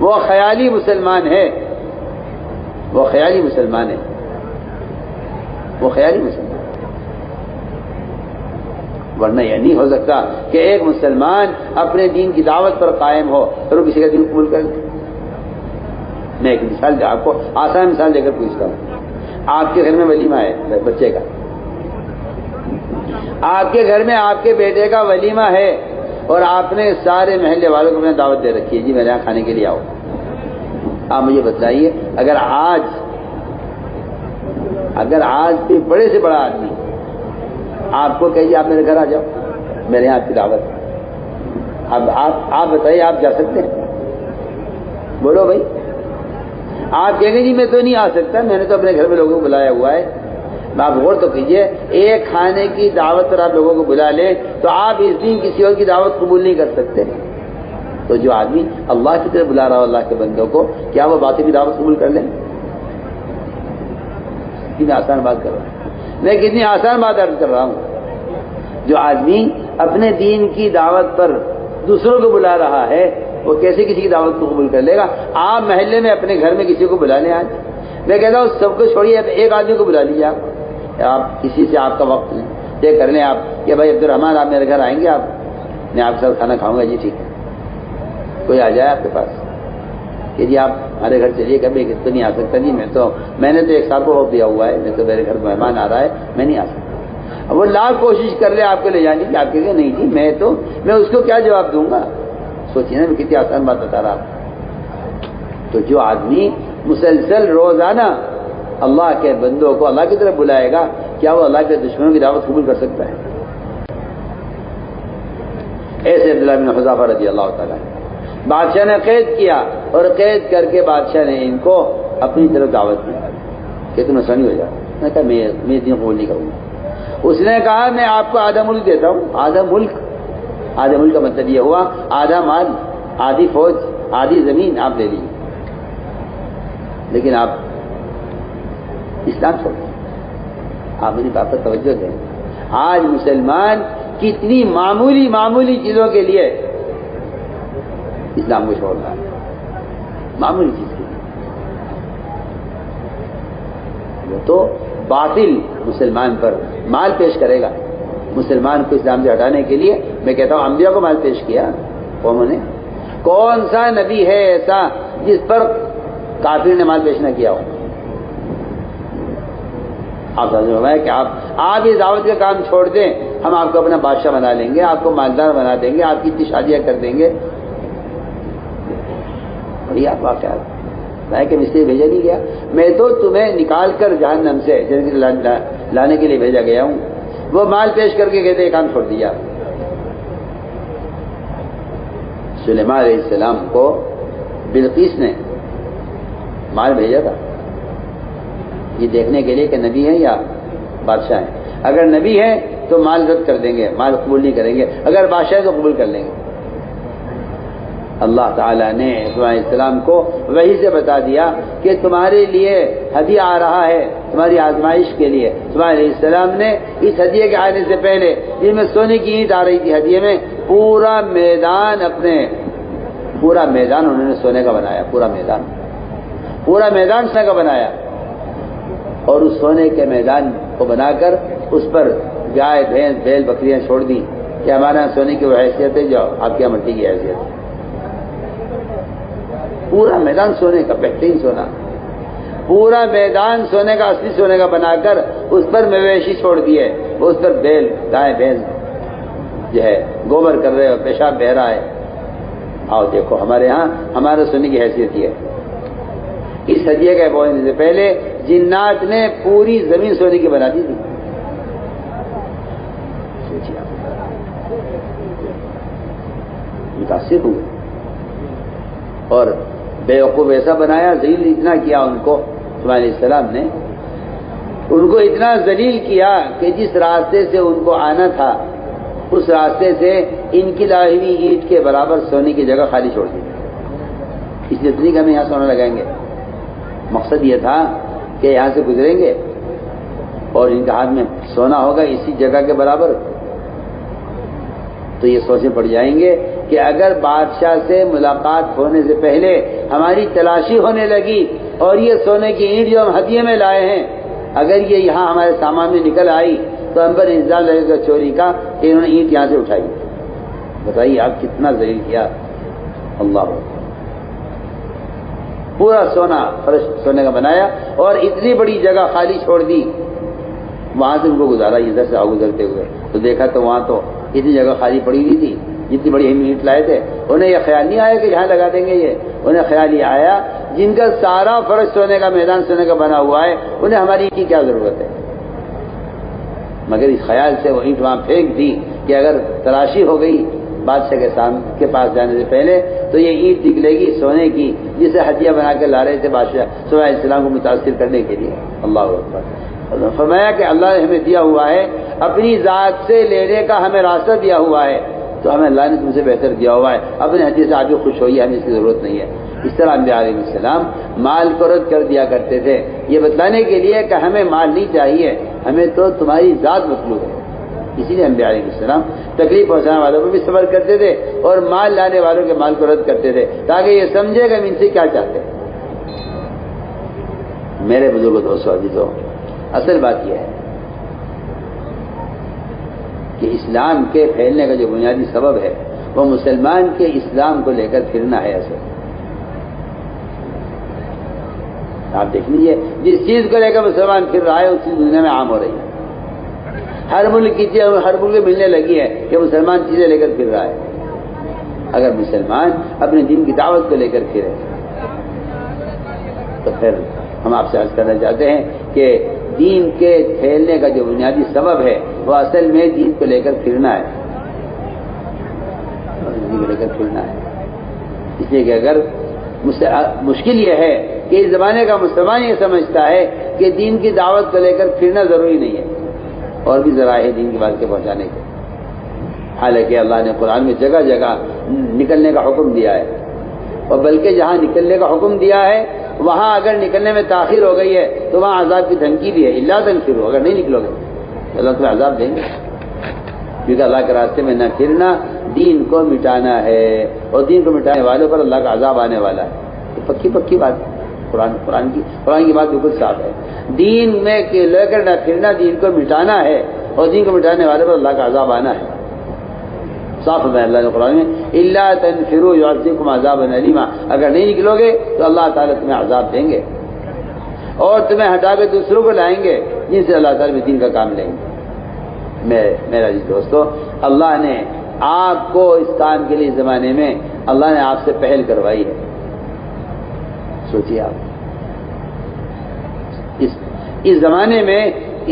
وہ خیالی مسلمان ہے، وہ خیالی مسلمان ہے، وہ خیالی مسلمان۔ ورنہ یہ نہیں ہو سکتا کہ ایک مسلمان اپنے دین کی دعوت پر قائم ہو اور وہ کسی کا دین قبول کر لے۔ میں ایک مثال آپ کو آسان مثال دے کر پوچھتا ہوں، آپ کے گھر میں ولیمہ ہے بچے کا، آپ کے گھر میں آپ کے بیٹے کا ولیمہ ہے اور آپ نے سارے محلے والوں کو اپنے دعوت دے رکھی ہے، جی میرے یہاں کھانے کے لیے آؤ۔ آپ مجھے بتلائیے، اگر آج کوئی بڑے سے بڑا آدمی آپ کو کہیے آپ میرے گھر آ جاؤ، میرے یہاں آپ کی دعوت، اب آپ بتائیے آپ جا سکتے ہیں؟ بولو بھائی، آپ کہیں گے جی میں تو نہیں آ سکتا، میں نے تو اپنے گھر میں لوگوں کو بلایا ہوا ہے۔ آپ غور تو کیجئے، ایک کھانے کی دعوت پر آپ لوگوں کو بلا لیں تو آپ اس دن کسی اور کی دعوت قبول نہیں کر سکتے۔ تو جو آدمی اللہ کی طرف بلا رہا ہو اللہ کے بندوں کو، کیا وہ باطل کی دعوت قبول کر لیں؟ کتنی آسان بات کر رہا ہوں میں، کتنی آسان بات عرض کر رہا ہوں۔ جو آدمی اپنے دین کی دعوت پر دوسروں کو بلا رہا ہے وہ کیسے کسی کی دعوت کو قبول کر لے گا؟ آپ محلے میں اپنے گھر میں کسی کو بلا لیں، آج میں کہتا ہوں سب کو چھوڑیے، ایک آدمی کو بلا لیجیے، آپ کسی سے آپ کا وقت لیں، طے کر لیں آپ کہ بھائی عبدالرحمان آپ میرے گھر آئیں گے، آپ میں آپ کے ساتھ کھانا کھاؤں گا، جی ٹھیک ہے۔ کوئی آ جائے آپ کے پاس کہ جی آپ ہمارے گھر چلیے، کبھی تو نہیں آ سکتا جی، میں نے تو ایک سال کو وقت دیا ہوا ہے، میں تو میرے گھر مہمان آ رہا ہے، میں نہیں آ سکتا۔ اب وہ لاکھ کوشش کر لے آپ کو لے جانے کی، آپ کہیں گے نہیں جی میں اس کو کیا جواب دوں گا؟ سوچیے نا میں کتنی آسان بات بتا رہا ہوں۔ تو جو آدمی مسلسل روزانہ اللہ کے بندوں کو اللہ کی طرف بلائے گا، کیا وہ اللہ کے دشمنوں کی دعوت قبول کر سکتا ہے؟ ایسے عبداللہ بن حذافہ رضی اللہ تعالیٰ بادشاہ نے قید کیا اور قید کر کے بادشاہ نے ان کو اپنی طرف دعوت دی کہ تم آسانی ہو جائے۔ میں کہا میں دین قبول نہیں کروں گا۔ اس نے کہا میں آپ کو آدھا ملک دیتا ہوں۔ آدھا ملک کا مطلب یہ ہوا آدھا مال، آدھی فوج، آدھی زمین آپ لے لیجیے، لیکن آپ اسلام چھوڑ دیں۔ آپ میری بات پر توجہ دیں۔ آج مسلمان کتنی معمولی چیزوں کے لیے اسلام کو چھوڑ رہا ہے، معمولی چیز کے لیے۔ وہ تو باطل مسلمان پر مال پیش کرے گا، مسلمان کو اسلام سے ہٹانے کے لیے۔ میں کہتا ہوں انبیاء کو مال پیش کیا قوموں نے، کون سا نبی ہے ایسا جس پر کافر نے مال پیش نہ کیا ہو؟ آپ سمجھ کہ آپ اس دعوت کا کام چھوڑ دیں، ہم آپ کو اپنا بادشاہ بنا لیں گے، آپ کو مالدار بنا دیں گے، آپ کی اتنی شادیاں کر دیں گے۔ اور یہ آپ واقعات میں کہ مجھ سے بھیجا نہیں گیا، میں تو تمہیں نکال کر جہنم سے جنت لانے کے لیے بھیجا گیا ہوں۔ وہ مال پیش کر کے کہتے کام چھوڑ دیا۔ سلیمان علیہ السلام کو بلقیس نے مال بھیجا تھا یہ دیکھنے کے لیے کہ نبی ہے یا بادشاہ ہے۔ اگر نبی ہے تو مال رد کر دیں گے، مال قبول نہیں کریں گے، اگر بادشاہ ہے تو قبول کر لیں گے۔ اللہ تعالیٰ نے سلیمان علیہ السلام کو وحی سے بتا دیا کہ تمہارے لیے ہدیہ آ رہا ہے، تمہاری آزمائش کے لیے۔ سلیمان علیہ السلام نے اس ہدیے کے آنے سے پہلے جن میں سونے کی اینٹ آ رہی تھی ہدیے میں، پورا میدان انہوں نے سونے کا بنایا، پورا میدان سونے کا بنایا، اور اس سونے کے میدان کو بنا کر اس پر گائے بھینس بیل بکریاں چھوڑ دی کہ ہمارے یہاں سونے کی وہ حیثیت ہے جو آپ کے یہاں مٹی کی حیثیت ہے۔ پورا میدان سونے کا، بہترین سونا، پورا میدان سونے کا، اصلی سونے کا بنا کر اس پر مویشی چھوڑ دیے، اس پر بیل گائے بھینس جو ہے گوبر کر رہے ہو، پیشاب بہ رہا ہے۔ آؤ دیکھو ہمارے یہاں ہمارے سونے کی حیثیت یہ ہے۔ اس ہدیے کے پہنچنے سے پہلے جنات نے پوری زمین سونے کی بنا دی تھی۔ سوچیے آپ متاثر ہوئے اور بیوقوف ایسا بنایا، ذلیل اتنا کیا ان کو، سلیمان علیہ السلام نے ان کو اتنا ذلیل کیا کہ جس راستے سے ان کو آنا تھا اس راستے سے ان کی لائی ہوئی اینٹ کے برابر سونے کی جگہ خالی چھوڑ دی۔ اس لیے اتنی کہ ہم یہاں سونا لگائیں گے، مقصد یہ تھا کہ یہاں سے گزریں گے اور ان کے ہاتھ میں سونا ہوگا اسی جگہ کے برابر، تو یہ سوچیں پڑ جائیں گے کہ اگر بادشاہ سے ملاقات ہونے سے پہلے ہماری تلاشی ہونے لگی اور یہ سونے کی اینٹ جو ہم ہدیے میں لائے ہیں اگر یہ یہاں ہمارے سامان میں نکل آئی تو ہم پر الزام لگے گا چوری کا، کہ انہوں نے اینٹ یہاں سے اٹھائی. بتائیے آپ کتنا ذلیل کیا. اللہ پورا سونا فرش سونے کا بنایا اور اتنی بڑی جگہ خالی چھوڑ دی. وہاں سے ان کو گزارا ادھر سے آؤ گزرتے ہوئے تو دیکھا تو وہاں تو اتنی جگہ خالی پڑی ہوئی تھی جتنی بڑی ہم اینٹ لائے تھے. انہیں یہ خیال نہیں آیا کہ یہاں لگا دیں گے. یہ انہیں خیال یہ آیا جن کا سارا فرش سونے کا میدان سونے کا بنا ہوا ہے انہیں ہماری اینٹ کی کیا ضرورت ہے. مگر اس خیال سے وہ اینٹ وہاں پھینک دی کہ اگر تلاشی ہو گئی بادشاہ کے پاس جانے سے پہلے تو یہ اینٹ نکلے گی سونے کی جسے ہدیہ بنا کے لا رہے تھے بادشاہ سلیمان علیہ السلام کو متاثر کرنے کے لیے. اللہ اکبر. فرمایا کہ اللہ نے ہمیں دیا ہوا ہے اپنی ذات سے لینے کا ہمیں راستہ دیا ہوا ہے تو ہمیں اللہ نے تم سے بہتر دیا ہوا ہے. اپنے ہدیے سے آپ بھی خوش ہوئیے, ہمیں اس کی ضرورت نہیں ہے. اس طرح انبیاء علیہ السلام مال کو رد کر دیا کرتے تھے یہ بتلانے کے لیے کہ ہمیں مال نہیں چاہیے, ہمیں تو تمہاری ذات مطلوب ہے. اسی لیے انبیاء علیہ السلام تکلیف پہنچانے والوں کو بھی صبر کرتے تھے اور مال لانے والوں کے مال کو رد کرتے تھے تاکہ یہ سمجھے کہ ہم ان سے کیا چاہتے ہیں. میرے بزرگوں دوستوں عزیزوں, اصل بات یہ ہے کہ اسلام کے پھیلنے کا جو بنیادی سبب ہے وہ مسلمان کے اسلام کو لے کر پھرنا ہے. اصل آپ دیکھ لیجیے جس چیز کو لے کر مسلمان پھر رہا ہے اس چیز دنیا میں عام ہو رہی ہے. ہر ملک کی چیز ہر ملک میں ملنے لگی ہے کہ مسلمان چیزیں لے کر پھر رہا ہے. اگر مسلمان اپنے دین کی دعوت کو لے کر پھرے تو پھر ہم آپ سے عرض کرنا چاہتے ہیں کہ دین کے پھیلنے کا جو بنیادی سبب ہے وہ اصل میں دین کو لے کر پھرنا ہے. دین کو لے کر پھرنا ہے. اس لیے کہ اگر مشکل یہ ہے کہ اس زمانے کا مسلمان یہ سمجھتا ہے کہ دین کی دعوت کو لے کر پھرنا ضروری نہیں ہے اور بھی ذرائع ہے دین کی بات کے پہنچانے کے. حالانکہ اللہ نے قرآن میں جگہ جگہ نکلنے کا حکم دیا ہے اور بلکہ جہاں نکلنے کا حکم دیا ہے وہاں اگر نکلنے میں تاخیر ہو گئی ہے تو وہاں عذاب کی دھمکی بھی ہے. اللہ تنفروا, اگر نہیں نکلو گے تو اللہ تمہیں عذاب دیں گے. کیونکہ اللہ کے راستے میں نہ پھرنا دین کو مٹانا ہے اور دین کو مٹانے والوں پر اللہ کا عذاب آنے والا ہے. یہ پکی بات ہے. قرآن کی بات بالکل صاف ہے. دین میں لے کر نہ پھرنا دین کو مٹانا ہے اور دین کو مٹانے والے پر اللہ کا عذاب آنا ہے. صاف ہے اللہ نے قرآن میں الا تنفروا يعذبكم عذابا الیما, اگر نہیں نکلو گے تو اللہ تعالیٰ تمہیں عذاب دیں گے اور تمہیں ہٹا کے دوسروں کو لائیں گے جن سے اللہ تعالیٰ دین کا کام لیں گے. میرا عزیز دوستو, اللہ نے آپ کو اس کام کے لیے زمانے میں اللہ نے آپ سے پہل کروائی ہے. سوچیے آپ اس زمانے میں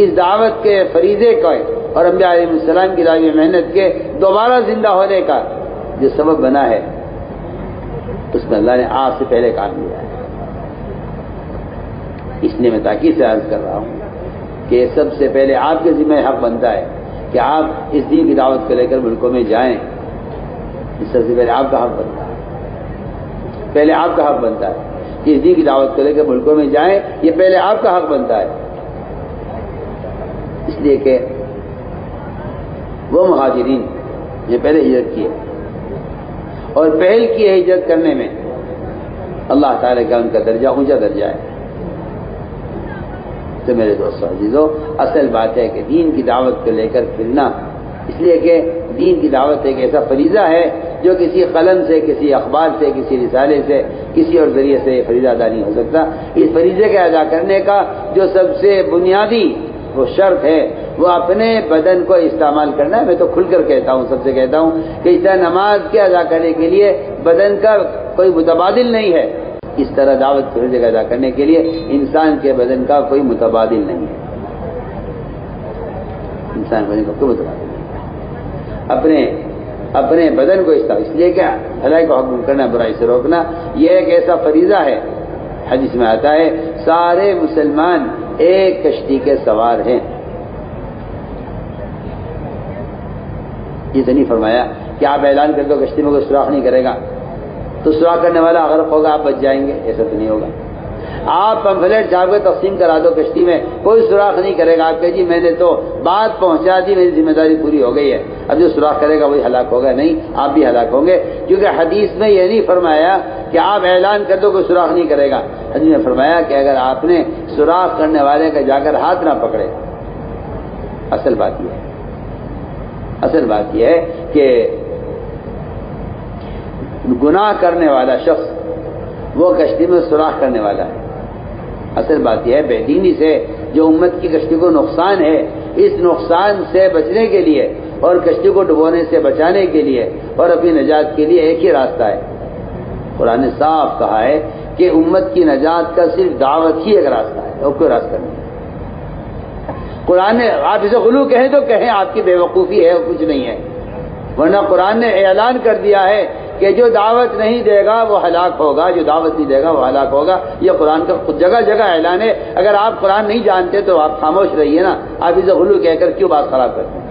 اس دعوت کے فریضے کا اور انبیاء علیہ السلام کی دعوی محنت کے دوبارہ زندہ ہونے کا جو سبب بنا ہے اس میں اللہ نے آپ سے پہلے کام لیا ہے. اس لیے میں تاکید سے عرض کر رہا ہوں کہ سب سے پہلے آپ کے ذمہ حق بنتا ہے کہ آپ اس دین کی دعوت کو لے کر ملکوں میں جائیں. اس سب سے پہلے آپ کا حق بنتا ہے. پہلے آپ کا حق بنتا ہے کہ اس دین کی دعوت کو لے کر ملکوں میں جائیں. یہ پہلے آپ کا حق بنتا ہے. اس لیے کہ وہ مہاجرین جو پہلے ہجرت کیے اور پہل کی ہے ہجرت کرنے میں, اللہ تعالیٰ کا ان کا درجہ اونچا درجہ ہے. تو میرے دوستو عزیزو, اصل بات ہے کہ دین کی دعوت کو لے کر پھرنا, اس لیے کہ دین کی دعوت ایک ایسا فریضہ ہے جو کسی قلم سے, کسی اخبار سے, کسی رسالے سے, کسی اور ذریعے سے یہ فریضہ ادا نہیں ہو سکتا. اس فریضے کے ادا کرنے کا جو سب سے بنیادی وہ شرط ہے وہ اپنے بدن کو استعمال کرنا ہے. میں تو کھل کر کہتا ہوں, سب سے کہتا ہوں کہ اس طرح نماز کے ادا کرنے کے لیے بدن کا کوئی متبادل نہیں ہے, اس طرح دعوت کی فریضے کا ادا کرنے کے لیے انسان کے بدن کا کوئی متبادل نہیں ہے. انسان بدن کا کوئی متبادل نہیں. اپنے بدن کو اس لیے کہ بھلائی کو حکم کرنا, برائی سے روکنا, یہ ایک ایسا فریضہ ہے. حدیث میں آتا ہے سارے مسلمان ایک کشتی کے سوار ہیں. یہ تو نہیں فرمایا کہ آپ اعلان کر دو کشتی میں کوئی سوراخ نہیں کرے گا تو سوراخ کرنے والا غرق ہوگا, آپ بچ جائیں گے. ایسا تو نہیں ہوگا. آپ پمفلیٹ چھاپ کے تقسیم کرا دو کشتی میں, کوئی سوراخ نہیں کرے گا. آپ کہ جی میں نے تو بات پہنچا دی, میری ذمہ داری پوری ہو گئی ہے, اب جو سوراخ کرے گا وہی ہلاک ہوگا. نہیں, آپ بھی ہلاک ہوں گے. کیونکہ حدیث میں یہ نہیں فرمایا کہ آپ اعلان کر دو کوئی سوراخ نہیں کرے گا. حدیث میں فرمایا کہ اگر آپ نے سوراخ کرنے والے کا جا کر ہاتھ نہ پکڑے, اصل بات یہ ہے, اصل بات یہ ہے کہ گناہ کرنے والا شخص وہ کشتی میں سوراخ کرنے والا ہے. اصل بات یہ ہے بے دینی سے جو امت کی کشتی کو نقصان ہے، اس نقصان سے بچنے کے لیے اور کشتی کو ڈبونے سے بچانے کے لیے اور اپنی نجات کے لیے ایک ہی راستہ ہے. قرآن نے صاف کہا ہے کہ امت کی نجات کا صرف دعوت ہی ایک راستہ ہے، اور کوئی راستہ نہیں. قرآن نے آپ اسے غلو کہیں تو کہیں، آپ کی بے وقوفی ہے اور کچھ نہیں ہے، ورنہ قرآن نے اعلان کر دیا ہے کہ جو دعوت نہیں دے گا وہ ہلاک ہوگا، جو دعوت نہیں دے گا وہ ہلاک ہوگا. یہ قرآن کا جگہ جگہ اعلان ہے. اگر آپ قرآن نہیں جانتے تو آپ خاموش رہیے نا، آپ اسے غلو کہہ کر کیوں بات خراب کرتے ہیں؟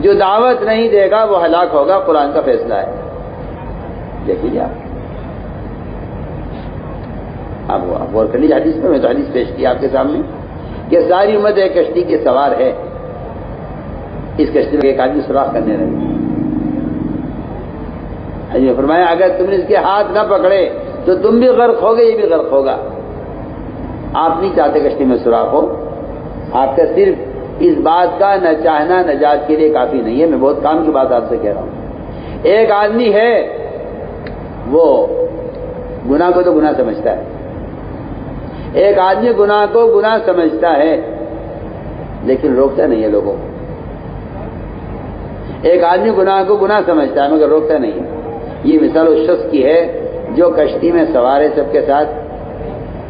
جو دعوت نہیں دے گا وہ ہلاک ہوگا، قرآن کا فیصلہ ہے. دیکھیے آپ غور کر لیجیے حدیث میں. میں تو حدیث پیش کی آپ کے سامنے کہ ساری امت ایک کشتی کے سوار ہے. اس کشتی میں ایک آدمی سوراخ کرنے لگے. حضرت فرمایا اگر تم نے اس کے ہاتھ نہ پکڑے تو تم بھی غرق ہوگے، یہ بھی غرق ہوگا. آپ نہیں چاہتے کشتی میں سوراخ ہو، آپ کا صرف اس بات کا نہ چاہنا نجات کے لیے کافی نہیں ہے. میں بہت کام کی بات آپ سے کہہ رہا ہوں. ایک آدمی ہے وہ گناہ کو تو گناہ سمجھتا ہے، ایک آدمی گناہ کو گناہ سمجھتا ہے لیکن روکتا نہیں ہے لوگوں کو. ایک آدمی گناہ کو گناہ سمجھتا ہے مگر روکتا نہیں ہے. یہ مثال اس شخص کی ہے جو کشتی میں سوار ہے سب کے ساتھ.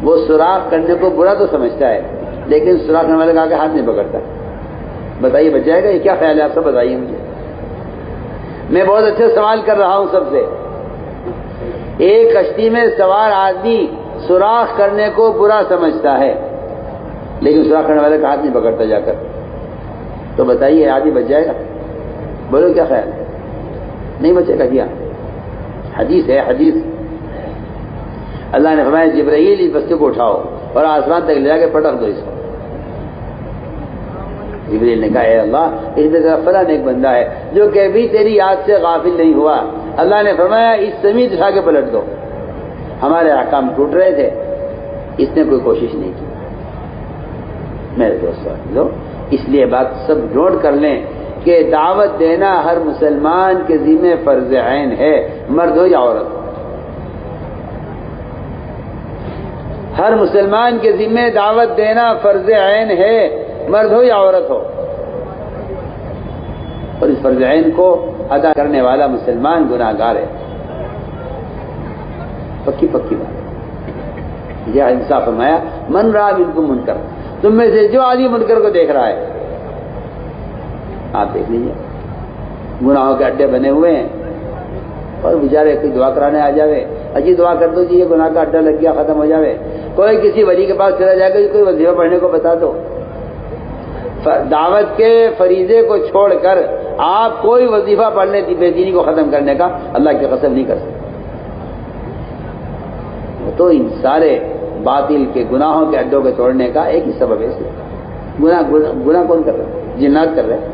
وہ سوراخ کرنے کو برا تو سمجھتا ہے لیکن سوراخ کرنے والے کا آگے ہاتھ نہیں پکڑتا. بتائیے بچ جائے گا؟ یہ کیا خیال ہے آپ سب بتائیے مجھے. میں بہت اچھا سوال کر رہا ہوں سب سے. ایک کشتی میں سوار آدمی سوراخ کرنے کو برا سمجھتا ہے لیکن سوراخ کرنے والے کا ہاتھ نہیں پکڑتا جا کر. تو بتائیے آدمی بچ جائے گا؟ بولو کیا خیال ہے؟ نہیں بچے گا کیا؟ حدیث ہے حدیث. اللہ نے فرمایا جبرائیل اس بستے کو اٹھاؤ اور آسمان تک لے جا کے پٹک دو اس کو. جبرائیل نے کہا اے اللہ اس میں ذرا فلاں ایک بندہ ہے جو کبھی تیری یاد سے غافل نہیں ہوا. اللہ نے فرمایا اس سمیت اٹھا کے پلٹ دو. ہمارے احکام ٹوٹ رہے تھے، اس نے کوئی کوشش نہیں کی. میرے دوستو اس لیے بات سب نوٹ کر لیں کہ دعوت دینا ہر مسلمان کے ذمہ فرض عین ہے، مرد ہو یا عورت. ہر مسلمان کے ذمہ دعوت دینا فرض عین ہے، مرد ہو یا عورت ہو. اور اس فرض عین کو ادا کرنے والا مسلمان گناہگار ہے. پکی پکی بات. یہ انصاف فرمایا من رأى منکم منکر، تم میں سے جو آدمی منکر کو دیکھ رہا ہے. آپ دیکھ لیجیے گناہوں کے اڈے بنے ہوئے ہیں اور بیچارے کوئی دعا کرانے آ جاوے، اجی دعا کر دو جی یہ گناہ کا اڈا لگ گیا ختم ہو جاوے. کوئی کسی ولی کے پاس چلا جائے گا کوئی وظیفہ پڑھنے کو بتا دو. دعوت کے فریضے کو چھوڑ کر آپ کوئی وظیفہ پڑھنے بے دینی کو ختم کرنے کا اللہ کی قسم نہیں کر سکتے. تو ان سارے باطل کے گناہوں کے اڈوں کے توڑنے کا ایک ہی سبب ہے. گناہ کون کر رہا ہے؟ جنات کر رہے ہیں.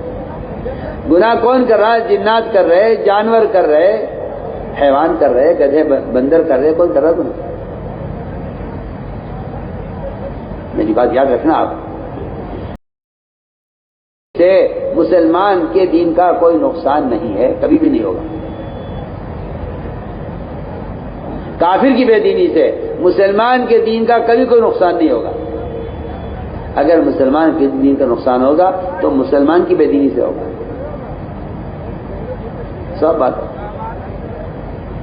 گناہ کون کر رہا ہے؟ جنات کر رہے، جانور کر رہے، حیوان کر رہے، گدھے بندر کر رہے. کون کر رہا گناہ؟ میری بات یاد رکھنا آپ. سے مسلمان کے دین کا کوئی نقصان نہیں ہے، کبھی بھی نہیں ہوگا. کافر کی بے دینی سے مسلمان کے دین کا کبھی کوئی نقصان نہیں ہوگا. اگر مسلمان کے دین کا نقصان ہوگا تو مسلمان کی بے دینی سے ہوگا. سب بات ہے.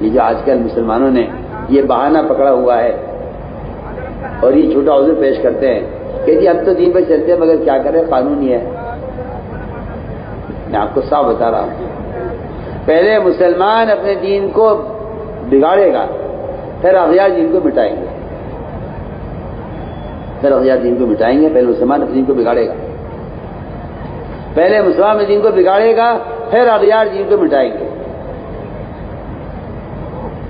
یہ جو آج کل مسلمانوں نے یہ بہانہ پکڑا ہوا ہے اور یہ جھوٹا عذر پیش کرتے ہیں کہ جی ہم تو دین پہ چلتے ہیں مگر کیا کریں قانون ہی ہے. میں آپ کو صاف بتا رہا ہوں، پہلے مسلمان اپنے دین کو بگاڑے گا پھر اغیار دین کو مٹائیں گے. پھر اغیار دین کو مٹائیں گے. پہلے مسلمان اپنے دین کو بگاڑے گا، پہلے مسلمان اپنے دین کو بگاڑے گا پھر اغیار دین کو مٹائیں گے.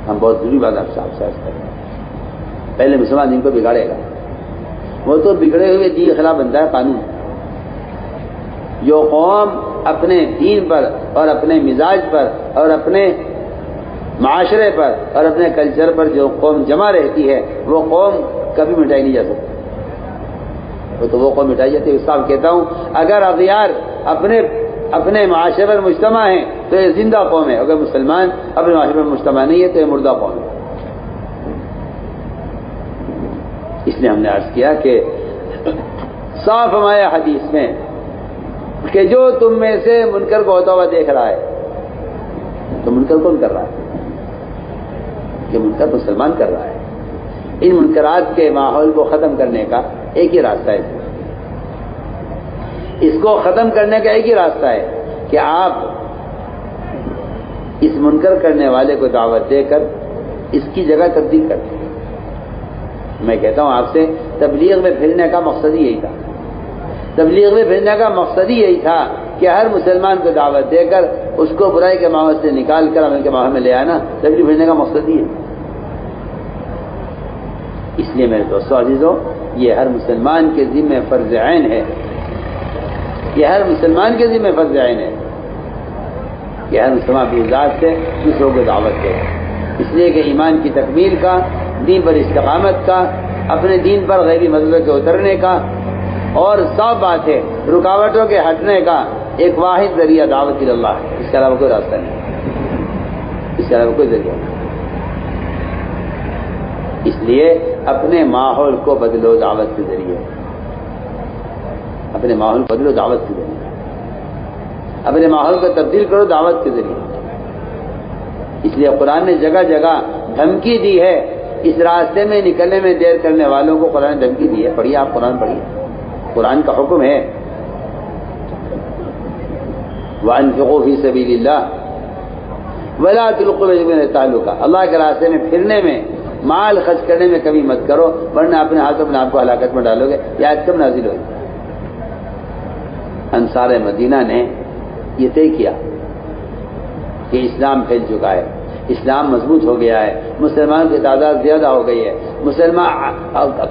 ہم بہت ضروری بات آپ صاف صاف کریں. پہلے مسلمان دین کو بگاڑے گا، وہ تو بگڑے ہوئے دین کے خلاف بنتا ہے قانون. جو قوم اپنے دین پر اور اپنے مزاج پر اور اپنے معاشرے پر اور اپنے کلچر پر جو قوم جمع رہتی ہے وہ قوم کبھی مٹائی نہیں جا سکتی. وہ قوم مٹائی جاتی ہے. صاحب کہتا ہوں اگر اغیار اپنے اپنے معاشرے پر مجتمع ہیں تو یہ زندہ قوم ہے، اگر مسلمان اپنے معاشرے پر مجتمع نہیں ہے تو یہ مردہ قوم ہے۔ اس لیے ہم نے عرض کیا کہ صاف فرمایا حدیث میں کہ جو تم میں سے منکر کو ہوتا ہوا دیکھ رہا ہے، تو منکر کون کر رہا ہے؟ کہ منکر مسلمان کر رہا ہے۔ ان منکرات کے ماحول کو ختم کرنے کا ایک ہی راستہ ہے، اس کو ختم کرنے کا ایک ہی راستہ ہے کہ آپ اس منکر کرنے والے کو دعوت دے کر اس کی جگہ تبدیل کر دیں۔ میں کہتا ہوں آپ سے، تبلیغ میں پھرنے کا مقصد ہی یہی تھا، تبلیغ میں پھرنے کا مقصد ہی یہی تھا کہ ہر مسلمان کو دعوت دے کر اس کو برائی کے ماحول سے نکال کر عمل کے ماحول میں لے آنا، تبلیغ پھرنے کا مقصد ہی ہے۔ اس لیے میرے دوستو عزیزوں، یہ ہر مسلمان کے ذمہ فرض عین ہے، یہ ہر مسلمان کے ذمہ فرض عین ہے کہ ہر مسلمان اپنی ذات سے دوسروں کو دعوت دے، اس لیے کہ ایمان کی تکمیل کا، دین پر استقامت کا، اپنے دین پر غیبی مذہب کے اترنے کا، اور صاف بات ہے رکاوٹوں کے ہٹنے کا ایک واحد ذریعہ دعوت اللہ ہے، اس کے علاوہ کوئی راستہ نہیں، اس کے علاوہ کوئی ذریعہ نہیں۔ اس لیے اپنے ماحول کو بدلو دعوت کے ذریعے، اپنے ماحول کو بدلو دعوت کے ذریعے، اپنے ماحول کو تبدیل کرو دعوت کے ذریعے۔ اس لیے قرآن نے جگہ جگہ دھمکی دی ہے، اس راستے میں نکلنے میں دیر کرنے والوں کو قرآن نے دھمکی دی ہے۔ پڑھیے، آپ قرآن پڑھیے، قرآن کا حکم ہے وَأَنفِقُوا فِي سَبِيلِ اللَّهِ وَلَا تُلْقُوا بِأَيْدِيكُمْ إِلَى التَّهْلُكَةِ، اللہ کے راستے میں پھرنے میں، مال خرچ کرنے میں کبھی مت کرو ورنہ اپنے ہاتھوں اپنے آپ کو ہلاکت میں ڈالو گے۔ یہ آیت کب نازل ہوئی؟ انصار مدینہ نے یہ طے کیا کہ اسلام پھیل چکا ہے، اسلام مضبوط ہو گیا ہے، مسلمانوں کی تعداد زیادہ ہو گئی ہے، مسلمان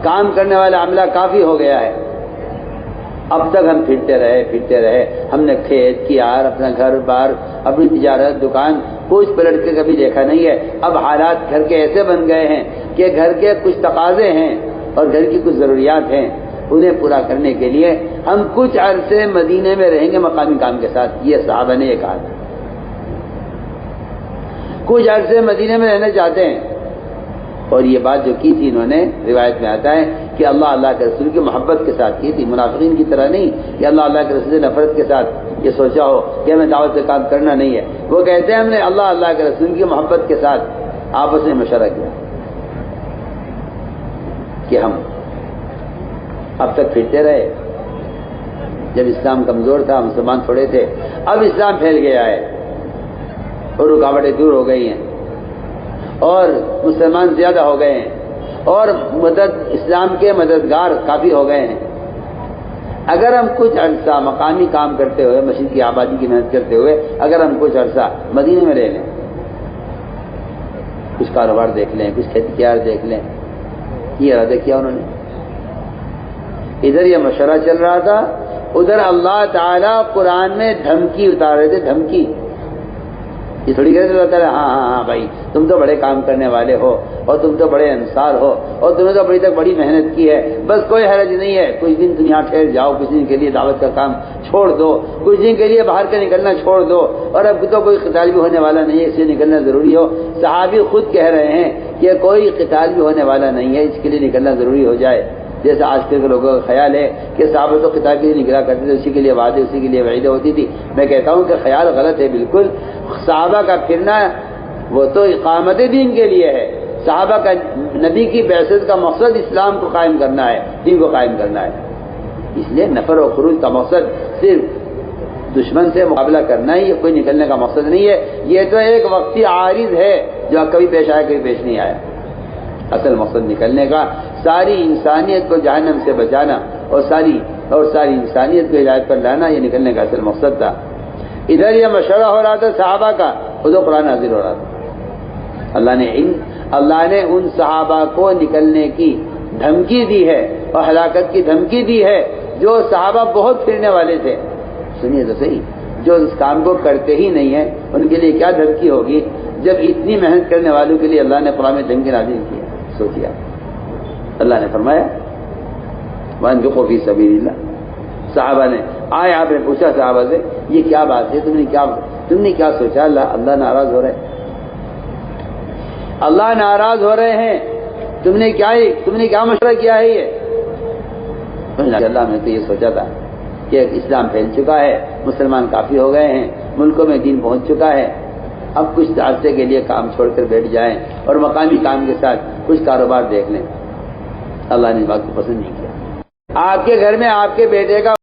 کام کرنے والا عملہ کافی ہو گیا ہے۔ اب تک ہم پھرتے رہے، ہم نے کھیت کیار، اپنا گھر بار، اپنی تجارت، دکان کچھ پلٹ کے کبھی دیکھا نہیں ہے۔ اب حالات گھر کے ایسے بن گئے ہیں کہ گھر کے کچھ تقاضے ہیں اور گھر کی کچھ ضروریات ہیں، انہیں پورا کرنے کے لیے ہم کچھ عرصے مدینے میں رہیں گے مقامی کام کے ساتھ۔ یہ صحابہ نے یہ کہا تھا، کچھ عرصے مدینے میں رہنا چاہتے ہیں، اور یہ بات جو کی تھی انہوں نے، روایت میں آتا ہے کہ اللہ کے رسول کی محبت کے ساتھ کی تھی، منافقین کی طرح نہیں کہ اللہ کے رسول سے نفرت کے ساتھ یہ سوچا ہو کہ ہمیں دعوت سے کام کرنا نہیں ہے۔ وہ کہتے ہیں ہم نے اللہ کے رسول کی محبت کے ساتھ آپس میں مشورہ کیا کہ ہم اب تک پھرتے رہے، جب اسلام کمزور تھا، مسلمان تھوڑے تھے، اب اسلام پھیل گیا ہے اور رکاوٹیں دور ہو گئی ہیں اور مسلمان زیادہ ہو گئے ہیں اور اسلام کے مددگار کافی ہو گئے ہیں۔ اگر ہم کچھ عرصہ مقامی کام کرتے ہوئے، مسجد کی آبادی کی محنت کرتے ہوئے اگر ہم کچھ عرصہ مدینے میں رہ لیں، کچھ کاروبار دیکھ لیں، کچھ کھیت کیار دیکھ لیں، یہ ارادہ کیا انہوں نے۔ ادھر یہ مشورہ چل رہا تھا، ادھر اللہ تعالیٰ قرآن میں دھمکی اتار رہے تھے، دھمکی۔ یہ تھوڑی کہتے اللہ تعالیٰ ہاں بھائی تم تو بڑے کام کرنے والے ہو اور تم تو بڑے انصار ہو اور تم نے تو ابھی تک بڑی محنت کی ہے، بس کوئی حرج نہیں ہے، کچھ دن دنیا ٹھہر جاؤ، کچھ دن کے لیے دعوت کا کام چھوڑ دو، کچھ دن کے لیے باہر کا نکلنا چھوڑ دو، اور اب تو کوئی قتال بھی ہونے والا نہیں ہے، اس سے نکلنا ضروری ہو۔ صحابی خود کہہ رہے ہیں کہ کوئی قتال بھی ہونے والا نہیں ہے، اس کے لیے نکلنا ضروری ہو جائے۔ جیسا آج کل کے لوگوں کا خیال ہے کہ صحابہ تو قتال کے لیے نکلا کرتے تھے، اسی کے لیے وعدے، اسی کے لیے وعیدیں ہوتی تھی۔ میں کہتا ہوں کہ خیال غلط ہے بالکل۔ صحابہ کا پھرنا وہ تو اقامت دین کے لیے ہے، صحابہ کا نبی کی بعثت کا مقصد اسلام کو قائم کرنا ہے، دین کو قائم کرنا ہے۔ اس لیے نفر و خروج کا مقصد صرف دشمن سے مقابلہ کرنا ہی، کوئی نکلنے کا مقصد نہیں ہے۔ یہ تو ایک وقتی عارض ہے جو کبھی پیش آیا کبھی پیش نہیں آیا۔ اصل مقصد نکلنے کا ساری انسانیت کو جہنم سے بچانا اور ساری انسانیت کو ہدایت پر لانا، یہ نکلنے کا اصل مقصد تھا۔ ادھر یہ مشورہ ہو رہا تھا صحابہ کا، ادھر قرآن نازل ہو رہا تھا۔ اللہ نے ان صحابہ کو نکلنے کی دھمکی دی ہے اور ہلاکت کی دھمکی دی ہے جو صحابہ بہت پھرنے والے تھے۔ سنیے تو صحیح، جو اس کام کو کرتے ہی نہیں ہیں ان کے لیے کیا دھمکی ہوگی جب اتنی محنت کرنے والوں کے لیے اللہ نے قرآن میں دھمکی نازل کی ہے۔ سوچیا، اللہ نے فرمایا وَأَنفِقُوا فِي سَبِيلِ اللَّهِ، صحابہ نے آئے آپ نے پوچھا صحابہ سے یہ کیا بات ہے، تم نے کیا سوچا؟ اللہ ناراض ہو رہے ہیں، اللہ ناراض ہو رہے ہیں، تم نے کیا مشورہ کیا ہے؟ یہ اللہ میں تو یہ سوچا تھا کہ اسلام پھیل چکا ہے، مسلمان کافی ہو گئے ہیں، ملکوں میں دین پہنچ چکا ہے، اب کچھ عرصے کے لیے کام چھوڑ کر بیٹھ جائیں اور مقامی کام کے ساتھ کچھ کاروبار دیکھ لیں۔ اللہ نے اس بات کو پسند نہیں کیا۔ آپ کے گھر میں آپ کے بیٹے کا